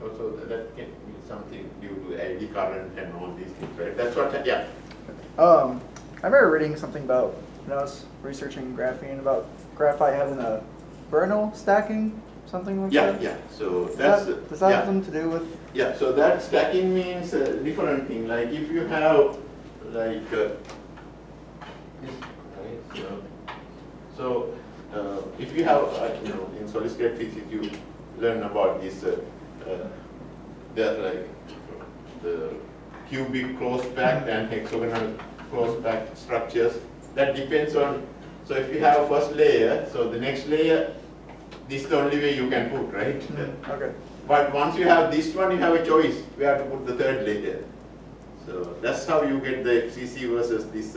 [SPEAKER 1] Also, that can be something due to eddy current and all these things, right? That's what, yeah.
[SPEAKER 3] I remember reading something about, when I was researching graphene, about graphite having a Bernal stacking, something like
[SPEAKER 1] Yeah,
[SPEAKER 3] that.
[SPEAKER 1] yeah. So that's
[SPEAKER 3] Does that
[SPEAKER 1] yeah.
[SPEAKER 3] have something to do with?
[SPEAKER 1] Yeah, so that stacking means a different thing. Like if you have like this, right? So if you have in solid state physics you learn about this. They're like the cubic closed packed and hexagonal closed packed structures. That depends on. So if you have a first layer, so the next layer, this is the only way you can put, right?
[SPEAKER 3] Okay.
[SPEAKER 1] But once you have this one, you have a choice. We have to put the third layer. So that's how you get the FCC versus this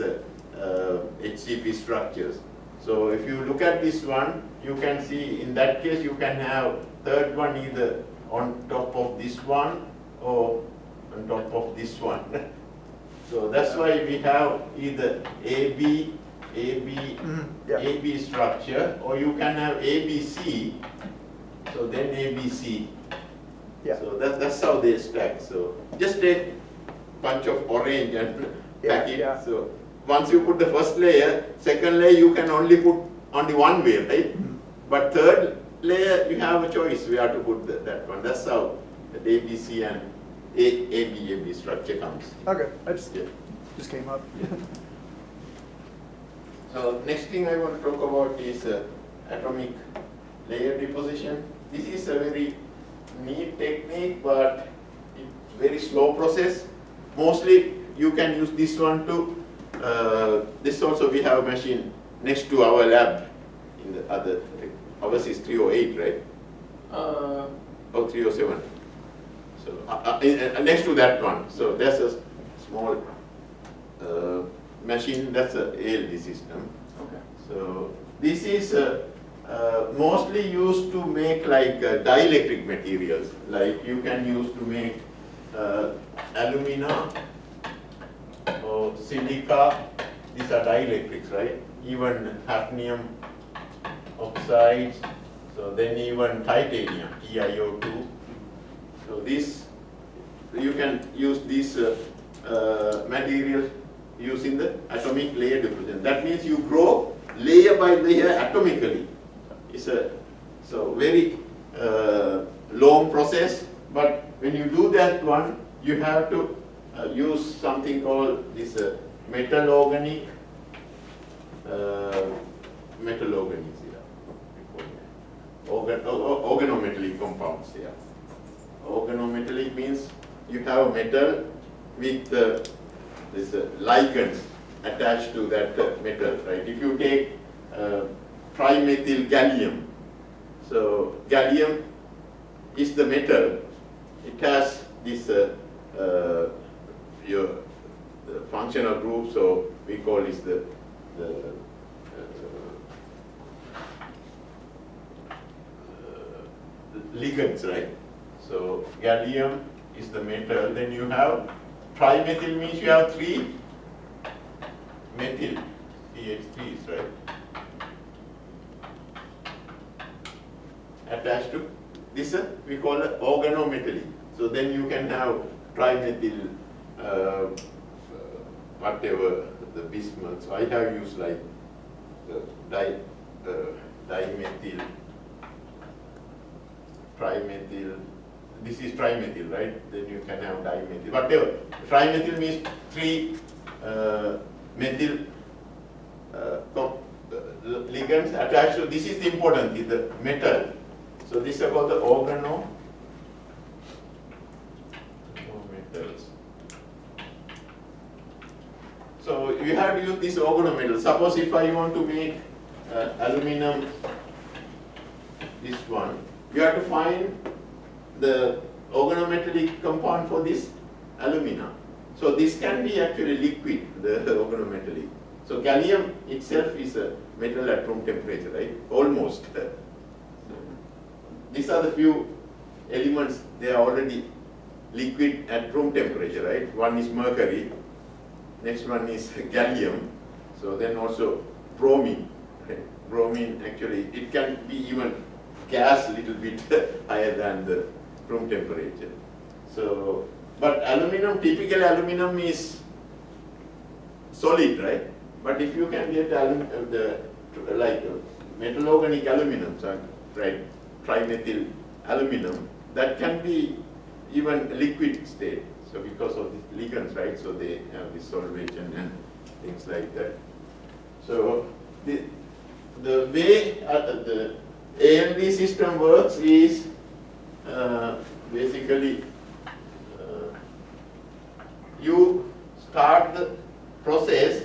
[SPEAKER 1] HCP structures. So if you look at this one, you can see in that case you can have third one either on top of this one or on top of this one. So that's why we have either AB,
[SPEAKER 3] Yeah.
[SPEAKER 1] AB structure, or you can have ABC, so then ABC.
[SPEAKER 3] Yeah.
[SPEAKER 1] So that's how they stack. So just take bunch of orange and pack it.
[SPEAKER 3] Yeah.
[SPEAKER 1] So once you put the first layer, second layer you can only put only one way, right? But third layer you have a choice. We have to put that one. That's how the ABC and AB structure comes.
[SPEAKER 3] Okay. I
[SPEAKER 1] Yeah.
[SPEAKER 3] just came up.
[SPEAKER 1] So next thing I want to talk about is atomic layer deposition. This is a very neat technique, but it's very slow process. Mostly you can use this one to, this also we have a machine next to our lab in the other, ours is 308, right? Or 307. So next to that one, so there's a small machine, that's a ALD system.
[SPEAKER 2] Okay.
[SPEAKER 1] So this is mostly used to make like dielectric materials, like you can use to make alumina or silica. These are dielectrics, right? Even hafnium oxides, so then even titanium, TiO2. So this, you can use these materials using the atomic layer deposition. That means you grow layer by layer atomically. It's a very long process, but when you do that one, you have to use something called this metal organics, organometallic compounds. Yeah. Organometallic means you have a metal with this ligands attached to that metal, right? If you take trimethyl gallium, so gallium is the metal. It has this the functional group, so we call this the ligands, right? So gallium is the metal. Then you have trimethyl means you have three methyl CH3s, right? Attached to this we call it organometallic. So then you can have trimethyl whatever the bismuth. So I have used like dimethyl, trimethyl. This is trimethyl, right? Then you can have dimethyl, whatever. Trimethyl means three methyl ligands attached to. This is the important thing, the metal. So this is called the organometals. So you have to use this organometal. Suppose if I want to make aluminum, this one, you have to find the organometallic compound for this alumina. So this can be actually liquid, the organometallic. So gallium itself is a metal at room temperature, right? Almost. These are the few elements, they are already liquid at room temperature, right? One is mercury, next one is gallium, so then also bromine. Right? Bromine actually, it can be even gas a little bit higher than the room temperature. So, but aluminum, typical aluminum is solid, right? But if you can get metal organic aluminum, so, right, trimethyl aluminum, that can be even liquid state. So because of the ligands, right? So they have this solvation and things like that. So the way the ALD system works is basically you start the process.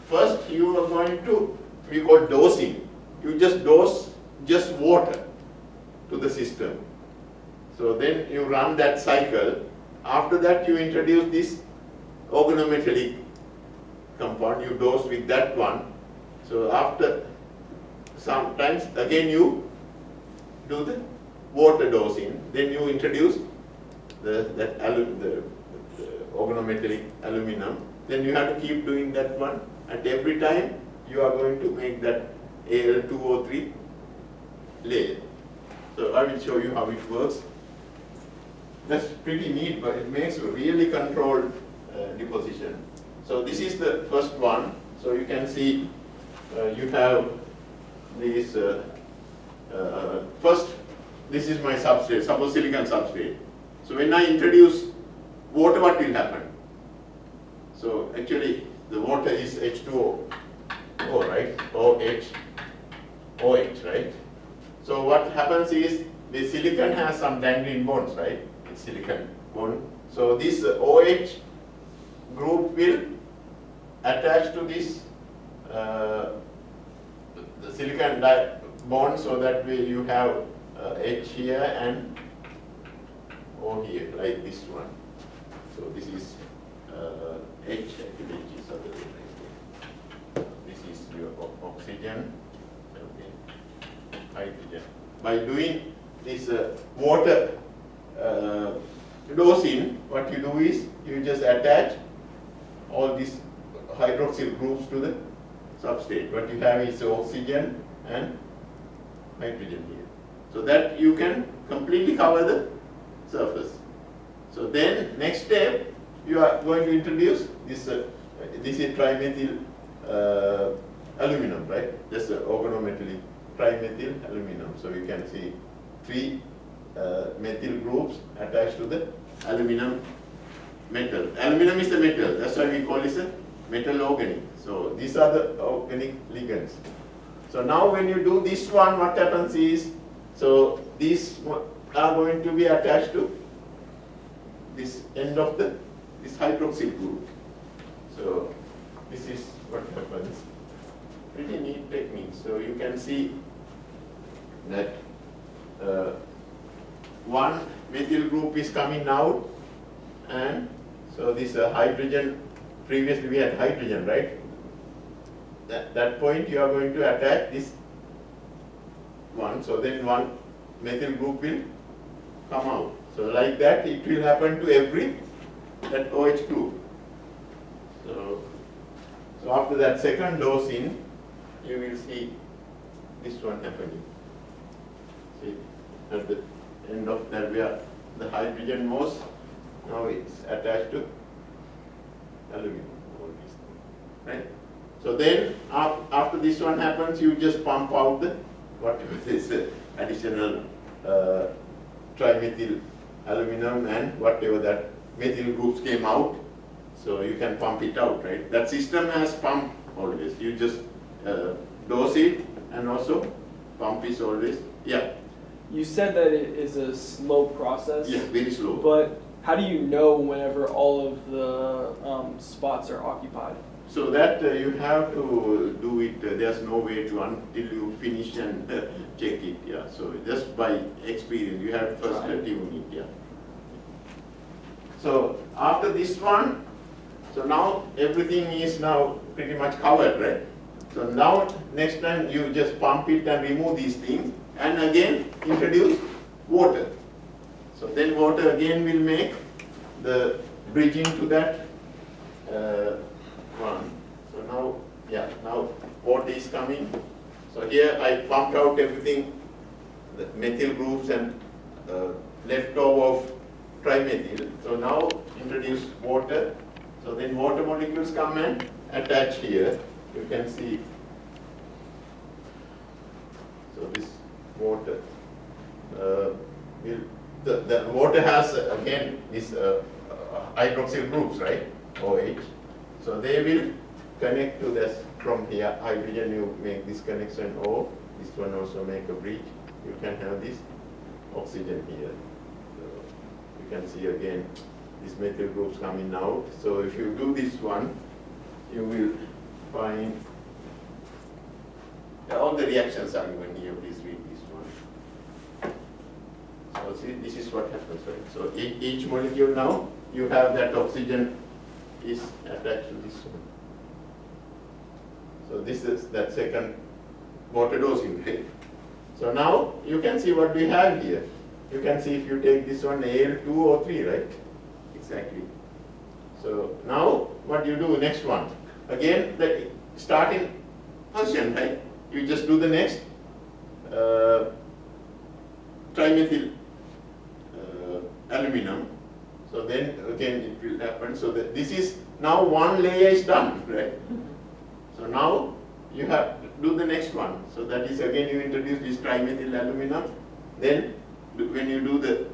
[SPEAKER 1] First you are going to, we call dosing. You just dose just water to the system. So then you run that cycle. After that you introduce this organometallic compound, you dose with that one. So after sometimes again you do the water dosing, then you introduce the organometallic aluminum, then you have to keep doing that one, and every time you are going to make that Al2O3 layer. So I will show you how it works. That's pretty neat, but it makes a really controlled deposition. So this is the first one. So you can see you have these, first this is my substrate, suppose silicon substrate. So when I introduce water, what will happen? So actually the water is H2O, right? OH, right? So what happens is the silicon has some dangling bonds, right? It's silicon bond. So this OH group will attach to this the silicon bond, so that way you have H here and O here, like this one. So this is H actually, which is other way like that. This is your oxygen, okay, hydrogen. By doing this water dosing, what you do is you just attach all these hydroxyl groups to the substrate. What you have is oxygen and hydrogen here. So that you can completely cover the surface. So then next step, you are going to introduce this, this is trimethyl aluminum, right? This organometallic trimethyl aluminum. So you can see three methyl groups attached to the aluminum metal. Aluminum is the metal, that's why we call this a metal organic. So these are the organic ligands. So now when you do this one, what happens is, so these are going to be attached to this end of this hydroxyl group. So this is what happens. Pretty neat technique. So you can see that one methyl group is coming out, and so this hydrogen, previously we had hydrogen, right? That point you are going to attach this one, so then one methyl group will come out. So like that it will happen to every that OH group. So after that second dosing, you will see this one happening. See, at the end of that where the hydrogen was, now it's attached to aluminum, all these things, right? So then after this one happens, you just pump out the whatever this additional trimethyl aluminum and whatever that methyl groups came out. So you can pump it out, right? That system has pump always. You just dose it, and also pump is always, yeah.
[SPEAKER 2] You said that it is a slow process.
[SPEAKER 1] Yeah, very slow.
[SPEAKER 2] But how do you know whenever all of the spots are occupied?
[SPEAKER 1] So that you have to do it, there's no way to until you finish and check it, yeah. So just by experience, you have to first tune it, yeah. So after this one, So now everything is now pretty much covered, right? So now next time you just pump it and remove these things and again introduce water. So then water again will make the bridging to that one. So now, yeah, now water is coming. So here I pumped out everything, the methyl groups and leftover of trimethyl. So now introduce water. So then water molecules come and attach here. You can see. So this water. The water has again this hydroxyl groups, right? OH. So they will connect to this from here. Hydrogen, you make this connection O. This one also make a bridge. You can have this oxygen here. So you can see again these methyl groups coming out. So if you do this one, you will find all the reactions are given here. Please read this one. So see, this is what happens, right? So each molecule now, you have that oxygen is attached to this one. So this is that second water dosing rate. So now you can see what we have here. You can see if you take this one Al2 or 3, right? Exactly. So now what you do next one? Again, the starting position, right? You just do the next trimethyl aluminum. So then again it will happen. So that this is now one layer is done, right? So now you have to do the next one. So that is again you introduce this trimethyl aluminum. Then when you do the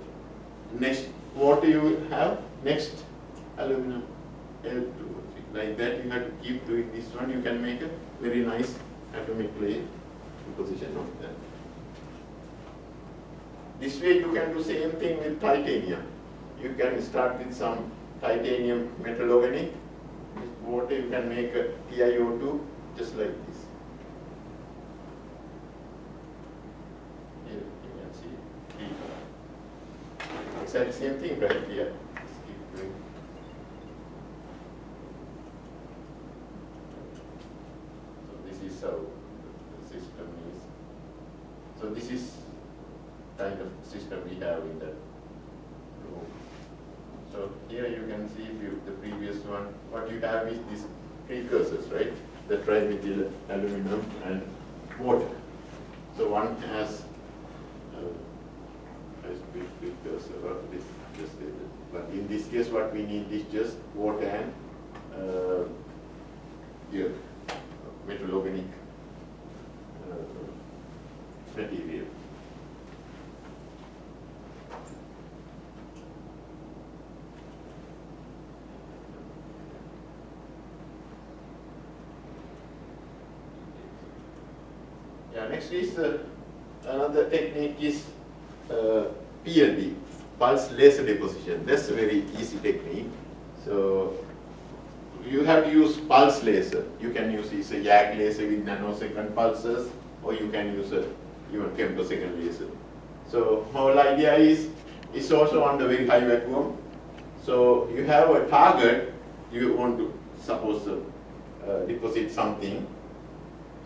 [SPEAKER 1] next water, you will have next aluminum L2. Like that you have to keep doing this one. You can make a very nice atomic layer composition of that. This way you can do same thing with titanium. You can start with some titanium metal organic. With water you can make a TiO2 just like this. Here you can see exactly same thing right here. Just keep doing. So this is how the system is. So this is kind of system we have in that room. So here you can see the previous one. What you have is these precursors, right? The trimethyl aluminum and water. So one has precursor, this just but in this case what we need is just water and metal organic material. Yeah, next is another technique is PLD, pulse laser deposition. That's a very easy technique. So you have to use pulse laser. You can use a YAG laser with nanosecond pulses, or you can use a even femtosecond laser. So whole idea is it's also under very high vacuum. So you have a target, you want to suppose deposit something.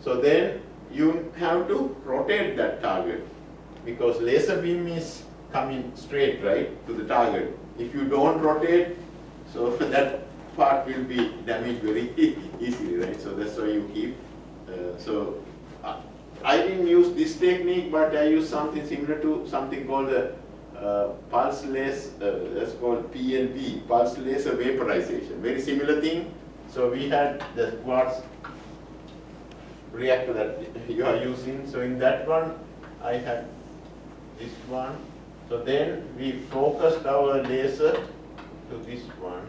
[SPEAKER 1] So then you have to rotate that target because laser beam is coming straight, right, to the target. If you don't rotate, so that part will be damaged very easily, right? So that's why you keep. I didn't use this technique, but I used something similar to something called pulse laser, that's called PLV, pulse laser vaporization. Very similar thing. So we had the quartz reactor that you are using. So in that one, I had this one. So then we focused our laser to this one.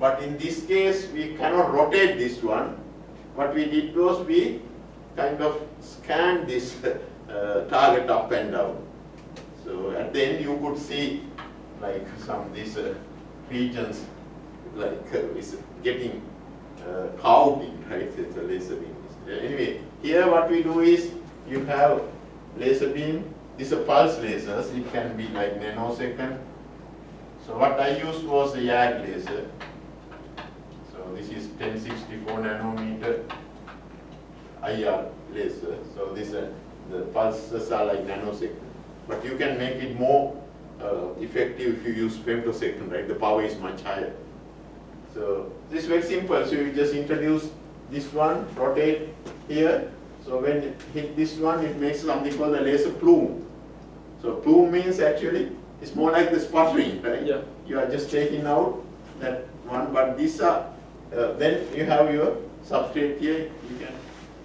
[SPEAKER 1] But in this case, we cannot rotate this one. What we did was we kind of scanned this target up and down. So at the end, you could see like some these regions like is getting carved in, right? It's a laser beam. Anyway, here what we do is you have laser beam. These are pulse lasers. It can be like nanosecond. So what I used was a YAG laser. So this is 1064 nanometer IR laser. So this the pulses are like nanosecond, but you can make it more effective if you use femtosecond, right? The power is much higher. So this is very simple. So you just introduce this one, rotate here. So when it hit this one, it makes something called a laser plume. So plume means actually it's more like the sputtering, right?
[SPEAKER 2] Yeah.
[SPEAKER 1] You are just taking out that one, but these are then you have your substrate here. You can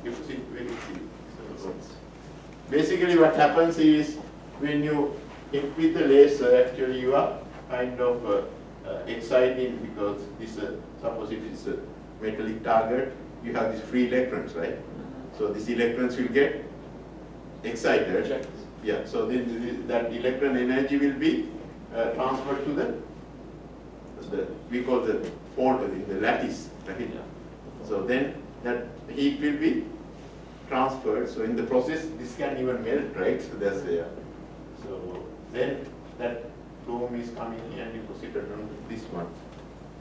[SPEAKER 1] deposit very easily. So basically, what happens is when you hit with the laser, actually you are kind of exciting, because this suppose it is a metallic target, you have these free electrons, right? So these electrons will get excited.
[SPEAKER 2] Eject.
[SPEAKER 1] Yeah. So that electron energy will be transferred to the we call the lattice, right?
[SPEAKER 2] Yeah.
[SPEAKER 1] So then that heat will be transferred. So in the process, this can even melt, right? So that's there. So then that plume is coming here and deposited on this one.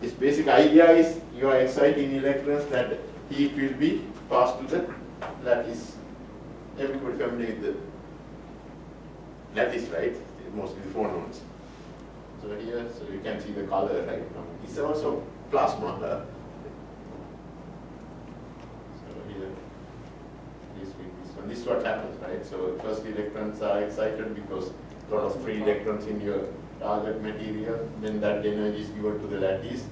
[SPEAKER 1] This basic idea is you are exciting electrons, that heat will be passed to the lattice. Everybody familiar with the lattice, right? Mostly the phonons. So here, so you can see the color, right? It's also plasma. So here, this is what happens, right? So first electrons are excited because a lot of free electrons in your target material, then that energy is given to the lattice.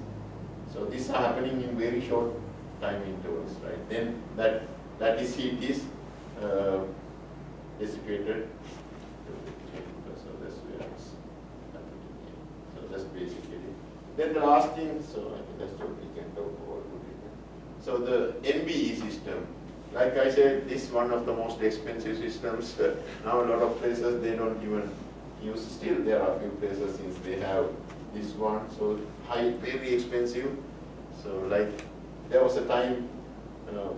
[SPEAKER 1] So these are happening in very short time intervals, right? Then that lattice heat is dissipated. So that's where it's happening. So that's basically. Then the last thing, so I think that's what we can talk about. So the NBE system, like I said, this is one of the most expensive systems. Now a lot of places they don't even use. Still there are a few places since they have this one. So high, very expensive. So like there was a time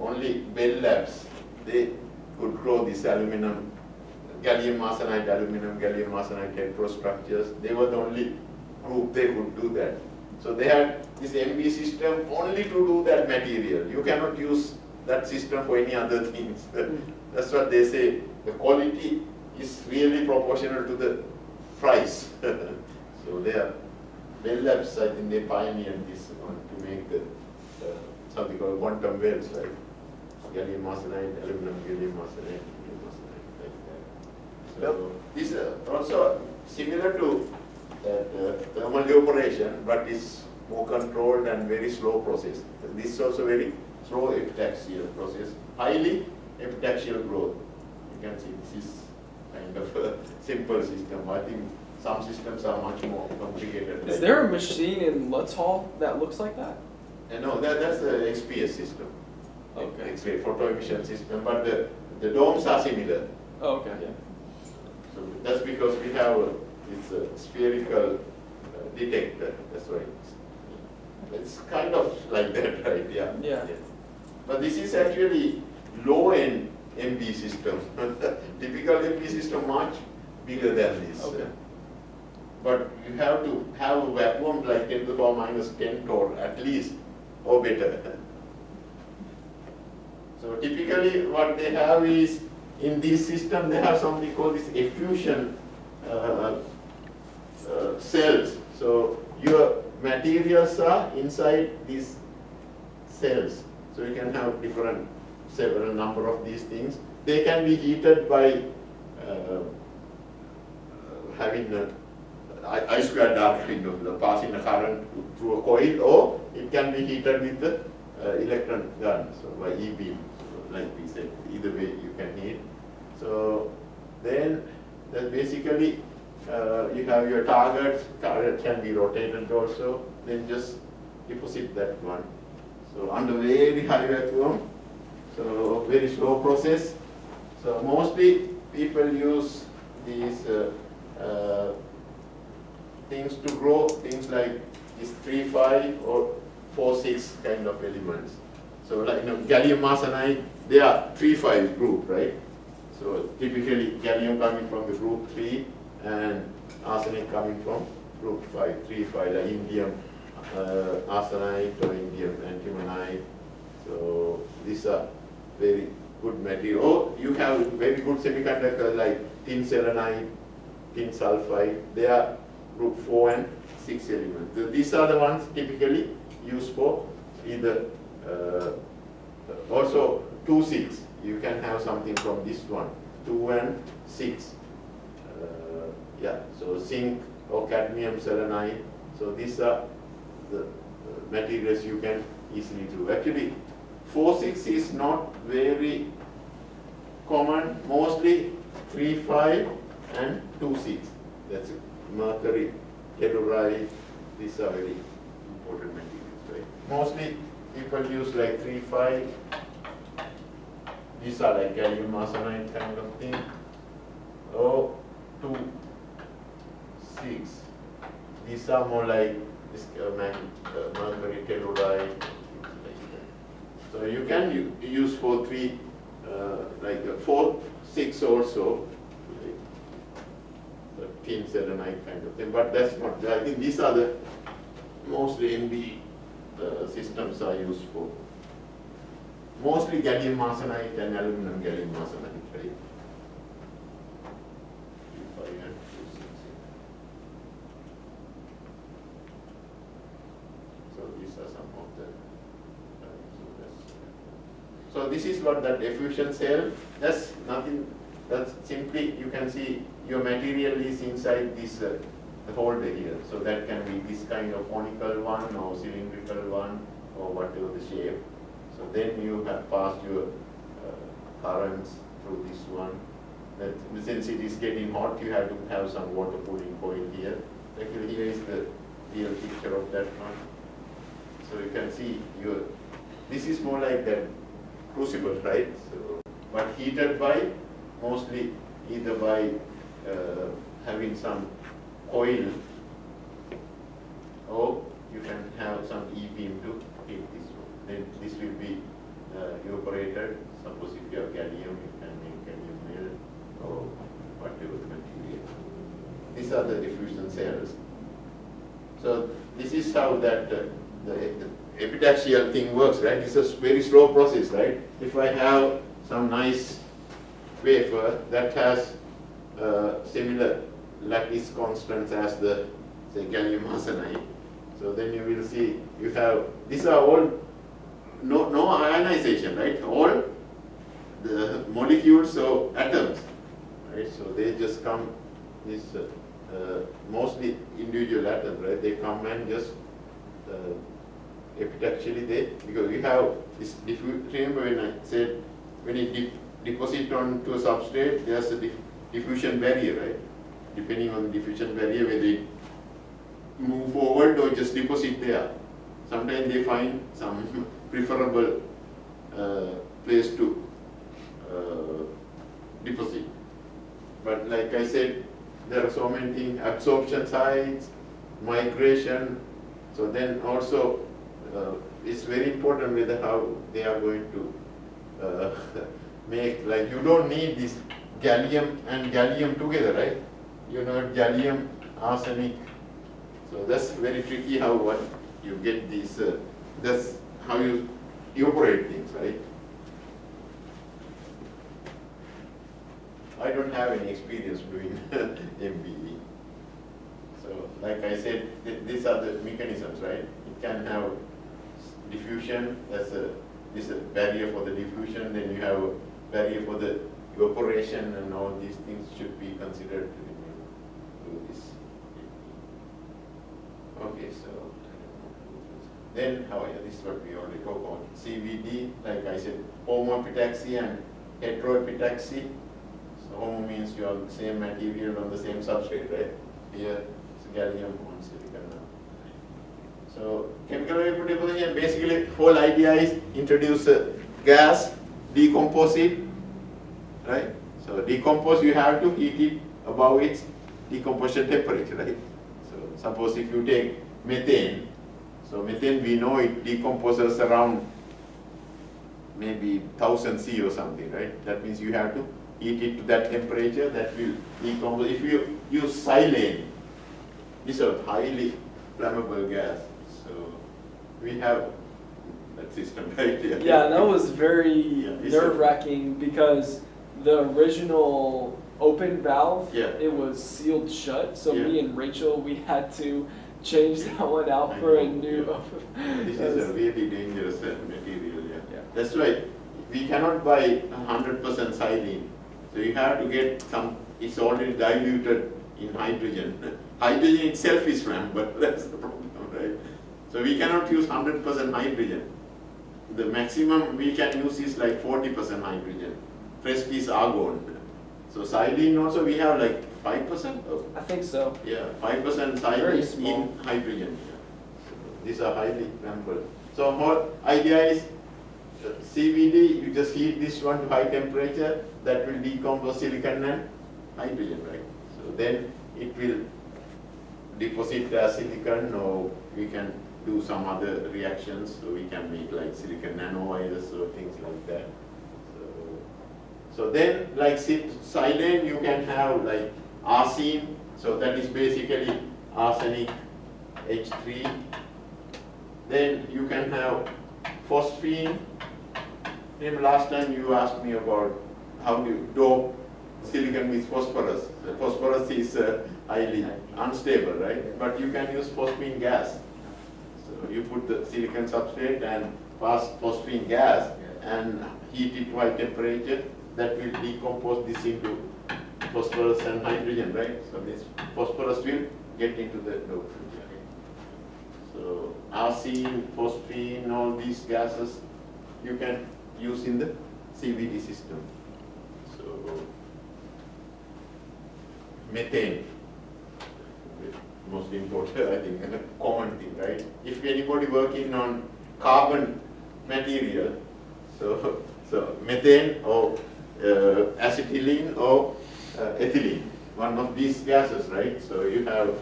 [SPEAKER 1] only Bell Labs, they could grow this aluminum, gallium arsenide heterostructures. They were the only group they could do that. So they had this MB system only to do that material. You cannot use that system for any other things. That's what they say. The quality is really proportional to the price. So they are Bell Labs, I think they pioneered this one to make the something called quantum wells, right? Gallium arsenide, aluminum, gallium arsenide, like that. So this is also similar to thermal evaporation, but is more controlled and very slow process. This is also very slow epitaxial process, highly epitaxial growth. You can see this is kind of a simple system. I think some systems are much more complicated.
[SPEAKER 2] Is there a machine in Lutz Hall that looks like that?
[SPEAKER 1] No, that's the XPS system.
[SPEAKER 2] Okay.
[SPEAKER 1] X-ray photo emission system, but the domes are similar.
[SPEAKER 2] Oh, okay.
[SPEAKER 1] So that's because we have this spherical detector. That's why it's kind of like that, right? Yeah.
[SPEAKER 2] Yeah.
[SPEAKER 1] But this is actually low-end MB system. Typical MB system much bigger than this.
[SPEAKER 2] Okay.
[SPEAKER 1] But you have to have a vacuum like 10 to the power minus 10 or at least, or better. So typically what they have is, in this system they have something called this effusion cells. So your materials are inside these cells. So you can have several number of these things. They can be heated by having I squared dark window, passing a current through a coil, or it can be heated with the electron gun, so by E-beam, so like we said, either way you can heat. So then that basically you have your target can be rotated also, then just deposit that one. So under very high vacuum, so very slow process. So mostly people use these things to grow things like this 3,5 or 4,6 kind of elements. So like gallium arsenide, they are 3,5 group, right? So typically gallium coming from the group 3 and arsenic coming from group 5, 3,5, like indium arsenite or indium antimonite. So these are very good material. Oh, you have very good semiconductors like tin selenide, tin sulfide. They are group 4 and 6 elements. These are the ones typically used for either also 2, 6. You can have something from this one, 2 and 6. Yeah, so zinc or cadmium selenide. So these are the materials you can easily do. Actually, 4, 6 is not very common. Mostly 3, 5 and 2, 6. That's it. Mercury, telluride. These are very important materials, right? Mostly people use like 3, 5. These are like gallium arsenide kind of thing. Oh, 2, 6. These are more like this mercury, telluride. So you can use for 3, like 4, 6 also. The tin selenide kind of thing, but that's not. I think these are the mostly MB systems are used for. Mostly gallium arsenide and aluminum gallium arsenide, right? 3, 5 and 2, 6. So these are some of the. So this is what that diffusion cell. That's nothing. That's simply you can see your material is inside this the holder here. So that can be this kind of conical one or cylindrical one or whatever the shape. So then you have passed your currents through this one. That since it is getting hot, you have to have some water cooling coil here. Actually, here is the real picture of that one. So you can see your. This is more like that crucible, right? So, but heated by mostly either by having some coil, or you can have some E-beam to heat this one. Then this will be evaporated. Suppose if you have gallium, you can make gallium metal or whatever the material. These are the diffusion cells. So this is how that the epitaxial thing works, right? It's a very slow process, right? If I have some nice wafer that has similar lattice constants as the say gallium arsenide, so then you will see you have these are all no ionization, right? All the molecules or atoms, right? So they just come this mostly individual atoms, right? They come and just epitaxially they because you have this. Remember when I said when it deposit onto a substrate, there's a diffusion barrier, right? Depending on the diffusion barrier, whether it move forward or just deposit there. Sometimes they find some preferable place to deposit. But like I said, there are so many things: absorption sites, migration. So then also it's very important whether how they are going to make, like you don't need this gallium and gallium together, right? You know, gallium, arsenic. So that's very tricky how what you get these, that's how you evaporate things, right? I don't have any experience doing MBE. So like I said, these are the mechanisms, right? It can have diffusion, this is a barrier for the diffusion, then you have a barrier for the evaporation, and all these things should be considered when you do this. Okay, so then this is what we already talked about. CVD, like I said, homoepitaxy and heteroepitaxy. So homo means you have the same material on the same substrate, right? Here it's gallium on silicon now. So chemical vapor deposition, basically whole idea is introduce a gas, decompose it, right? So decompose, you have to heat it above its decomposition temperature, right? So suppose if you take methane, so methane we know it decomposes around maybe 1000 C or something, right? That means you have to heat it to that temperature, that will decompose. If you use silane, it's a highly flammable gas. So we have that system, right?
[SPEAKER 2] Yeah, that was very
[SPEAKER 1] Yeah, it's a-
[SPEAKER 2] nerve-wracking because the original open valve,
[SPEAKER 1] Yeah.
[SPEAKER 2] it was sealed shut. So
[SPEAKER 1] Yeah.
[SPEAKER 2] me and Rachel, we had to change that one out
[SPEAKER 1] I
[SPEAKER 2] for a
[SPEAKER 1] know,
[SPEAKER 2] new.
[SPEAKER 1] yeah. This is a really dangerous material, yeah.
[SPEAKER 2] Yeah.
[SPEAKER 1] That's why we cannot buy 100% xylene. So you have to get some, it's already diluted in hydrogen. Hydrogen itself is flammable, that's the problem, right? So we cannot use 100% hydrogen. The maximum we can use is like 40% hydrogen. Rest is argon. So xylene also we have like 5%? Oh,
[SPEAKER 2] I think so.
[SPEAKER 1] yeah, 5%
[SPEAKER 2] Very
[SPEAKER 1] xylene
[SPEAKER 2] small.
[SPEAKER 1] in hydrogen. Yeah. So these are highly flammable. So whole idea is CVD, you just heat this one to high temperature, that will decompose silicon and hydrogen, right? So then it will deposit as silicon, or we can do some other reactions, so we can make like silicon nanowires or things like that. So then like silane you can have like arsine, so that is basically arsenic H3. Then you can have phosphine. Remember last time you asked me about how do you dope silicon with phosphorus. The phosphorus is highly unstable, right? But you can use phosphine gas. So you put the silicon substrate and pass phosphine gas and heat it to high temperature. That will decompose this into phosphorus and hydrogen, right? So this phosphorus will get into the dope. So arsine, phosphine, all these gases you can use in the CVD system. So methane, most important, I think, and a common thing, right? If anybody working on carbon material, so methane or acetylene or ethylene, one of these gases, right? So you have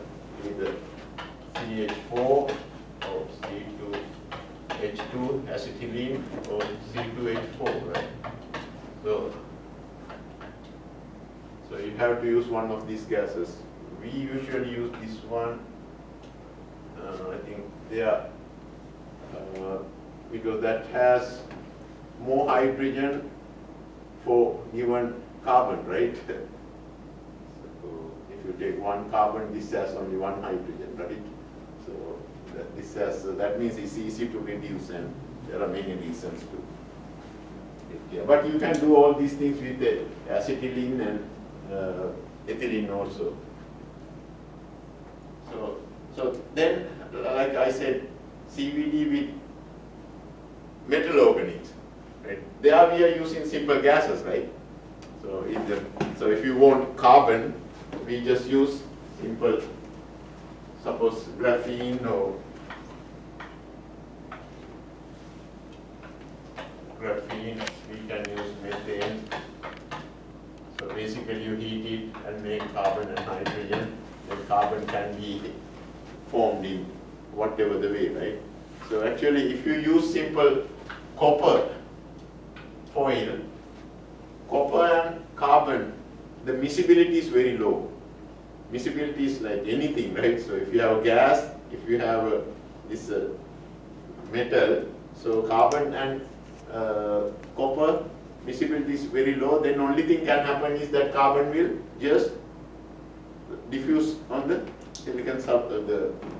[SPEAKER 1] either CH4 or C2H2 acetylene or C2H4, right? So you have to use one of these gases. We usually use this one. I think they are because that has more hydrogen for given carbon, right? So if you take one carbon, this has only one hydrogen, right? So that means it's easy to reduce, and there are many reasons to. Yeah, but you can do all these things with the acetylene and ethylene also. So then, like I said, CVD with metal organics, right? There we are using simple gases, right? So if you want carbon, we just use simple, suppose graphene or graphene, we can use methane. So basically you heat it and make carbon and hydrogen, then carbon can be formed in whatever the way, right? So actually if you use simple copper foil, copper and carbon, the miscibility is very low. Miscibility is like anything, right? So if you have gas, if you have this metal, so carbon and copper miscibility is very low, then only thing can happen is that carbon will just diffuse on the silicon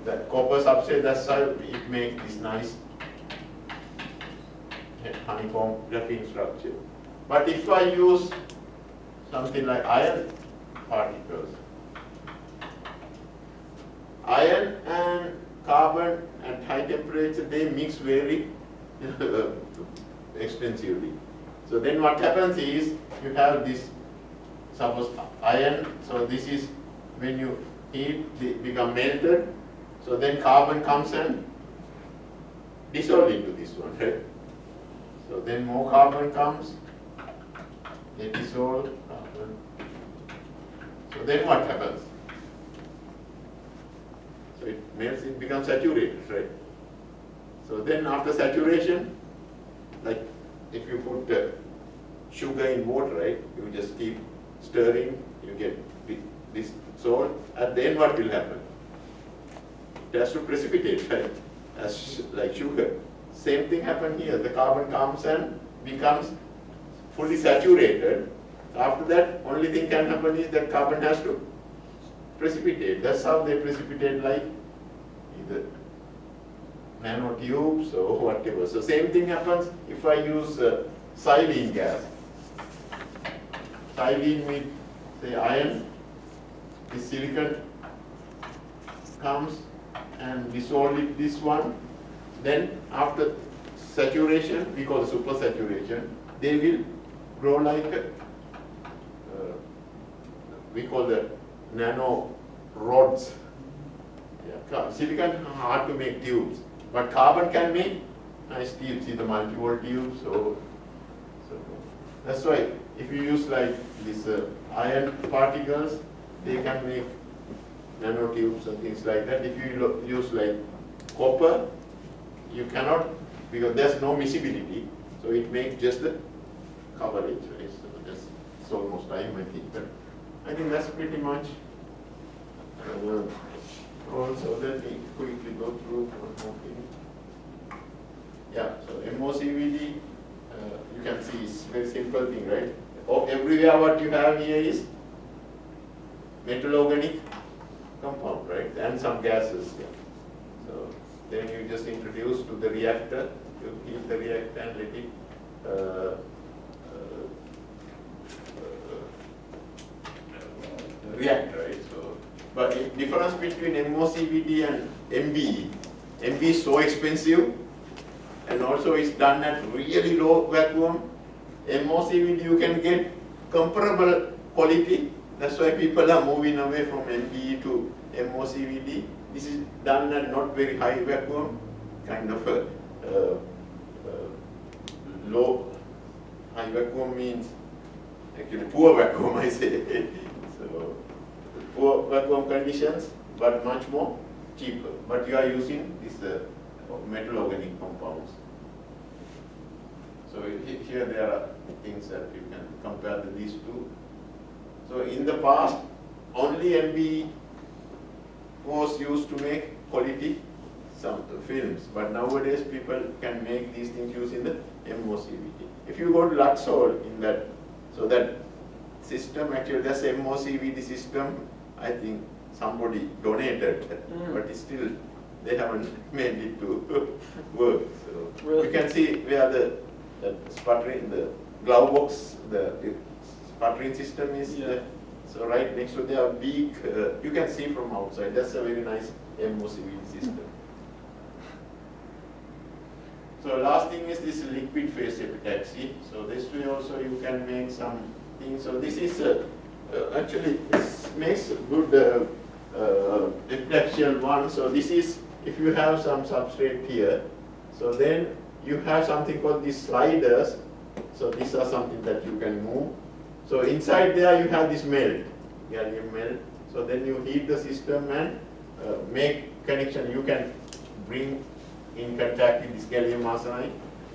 [SPEAKER 1] that copper substrate. That's how it makes this nice honeycomb graphene structure. But if I use something like iron particles, iron and carbon at high temperature, they mix very extensively. So then what happens is you have this, suppose iron, so this is when you heat, it become melted, so then carbon comes and dissolve into this one, right? So then more carbon comes, they dissolve carbon. So then what happens? So it melts, it becomes saturated, right? So then after saturation, like if you put sugar in water, right? You just keep stirring, you get this salt. At the end, what will happen? It has to precipitate, right? as like sugar. Same thing happened here. The carbon comes and becomes fully saturated. After that, only thing can happen is that carbon has to precipitate. That's how they precipitate, like either nanotubes or whatever. So same thing happens if I use xylene gas. Xylene with say iron, this silicon comes and dissolve it this one. Then after saturation, we call supersaturation, they will grow like we call the nano rods. Yeah. Silicon hard to make tubes, but carbon can make nice tubes, see the multi-volt tubes. So that's why if you use like these iron particles, they can make nanotubes and things like that. If you use like copper, you cannot, because there's no miscibility, so it makes just the coverage, right? So that's it's almost time, I think. But I think that's pretty much. Also, let me quickly go through one more thing. Yeah, so MOCVD, you can see it's very simple thing, right? Everywhere what you have here is metal organic compound, right? And some gases. Yeah. So then you just introduce to the reactor, you heat the reactor and let it react, right? So, but the difference between MOCVD and MBE, MBE is so expensive and also it's done at really low vacuum. MOCVD you can get comparable quality. That's why people are moving away from MBE to MOCVD. This is done at not very high vacuum, kind of a low. High vacuum means actually poor vacuum, I say. So poor vacuum conditions, but much more cheaper. But you are using this metal organic compounds. So here there are things that you can compare these two. So in the past, only MBE was used to make quality some films, but nowadays people can make these things using the MOCVD. If you go to Luxol in that, so that system actually that's MOCVD system, I think somebody donated, but still they haven't made it to work. So
[SPEAKER 2] Really?
[SPEAKER 1] you can see where the sputtering, the glove box, the sputtering system is.
[SPEAKER 2] Yeah.
[SPEAKER 1] So right next to their beak, you can see from outside. That's a very nice MOCVD system. So last thing is this liquid phase epitaxy. So this way also you can make some things. So this is actually this makes a good epitaxial one. So this is if you have some substrate here. So then you have something called these sliders. So these are something that you can move. So inside there you have this melt, gallium melt. So then you heat the system and make connection. You can bring in contact with this gallium arsenide.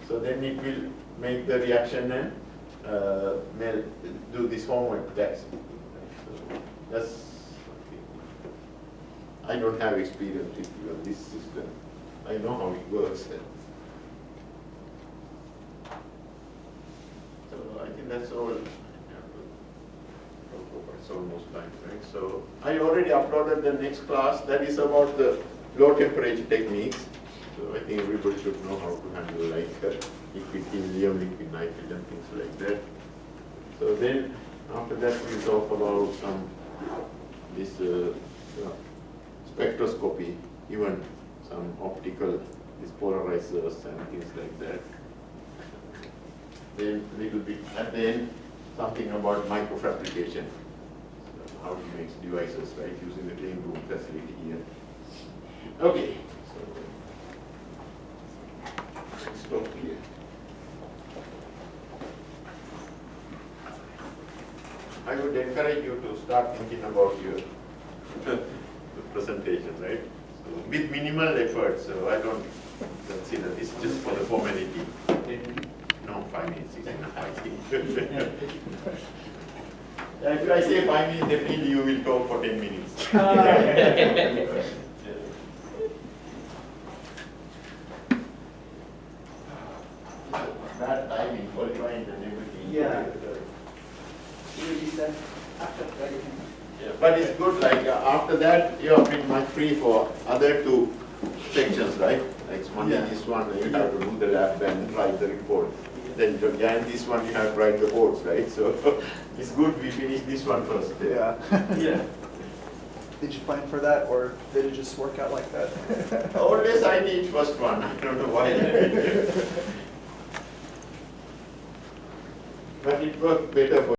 [SPEAKER 1] So then it will make the reaction and melt, do this homoepitaxy. So that's. I don't have experience with this system. I know how it works. So I think that's all. It's almost time, right? So I already uploaded the next class that is about the low temperature techniques. So I think everybody should know how to handle like liquid helium, liquid nitrogen, things like that. So then after that we'll talk about some this spectroscopy, even some optical these polarizers and things like that. Then a little bit at the end something about microfabrication, so how to make devices, right, using the clean room facility here. Okay, so let's stop here. I would encourage you to start thinking about your presentation, right? So with minimal effort, so I don't consider this just for the formality. No, 5 minutes is enough, I think. If I say 5 minutes, definitely you will talk for 10 minutes. bad timing, qualifying and everything.
[SPEAKER 3] Yeah. You said after everything.
[SPEAKER 1] Yeah, but it's good, like, after that, you have been much free for other two sections, right? Like, Monday,
[SPEAKER 3] Yeah.
[SPEAKER 1] this one, you have to do the lab and write the report. Then, Jan, this one, you have to write the codes, right? So, it's good we finish this one first.
[SPEAKER 3] Yeah.
[SPEAKER 2] Yeah.
[SPEAKER 3] Did you plan for that, or did it just work out like that?
[SPEAKER 1] Always I teach first one, I don't know why. But it worked better for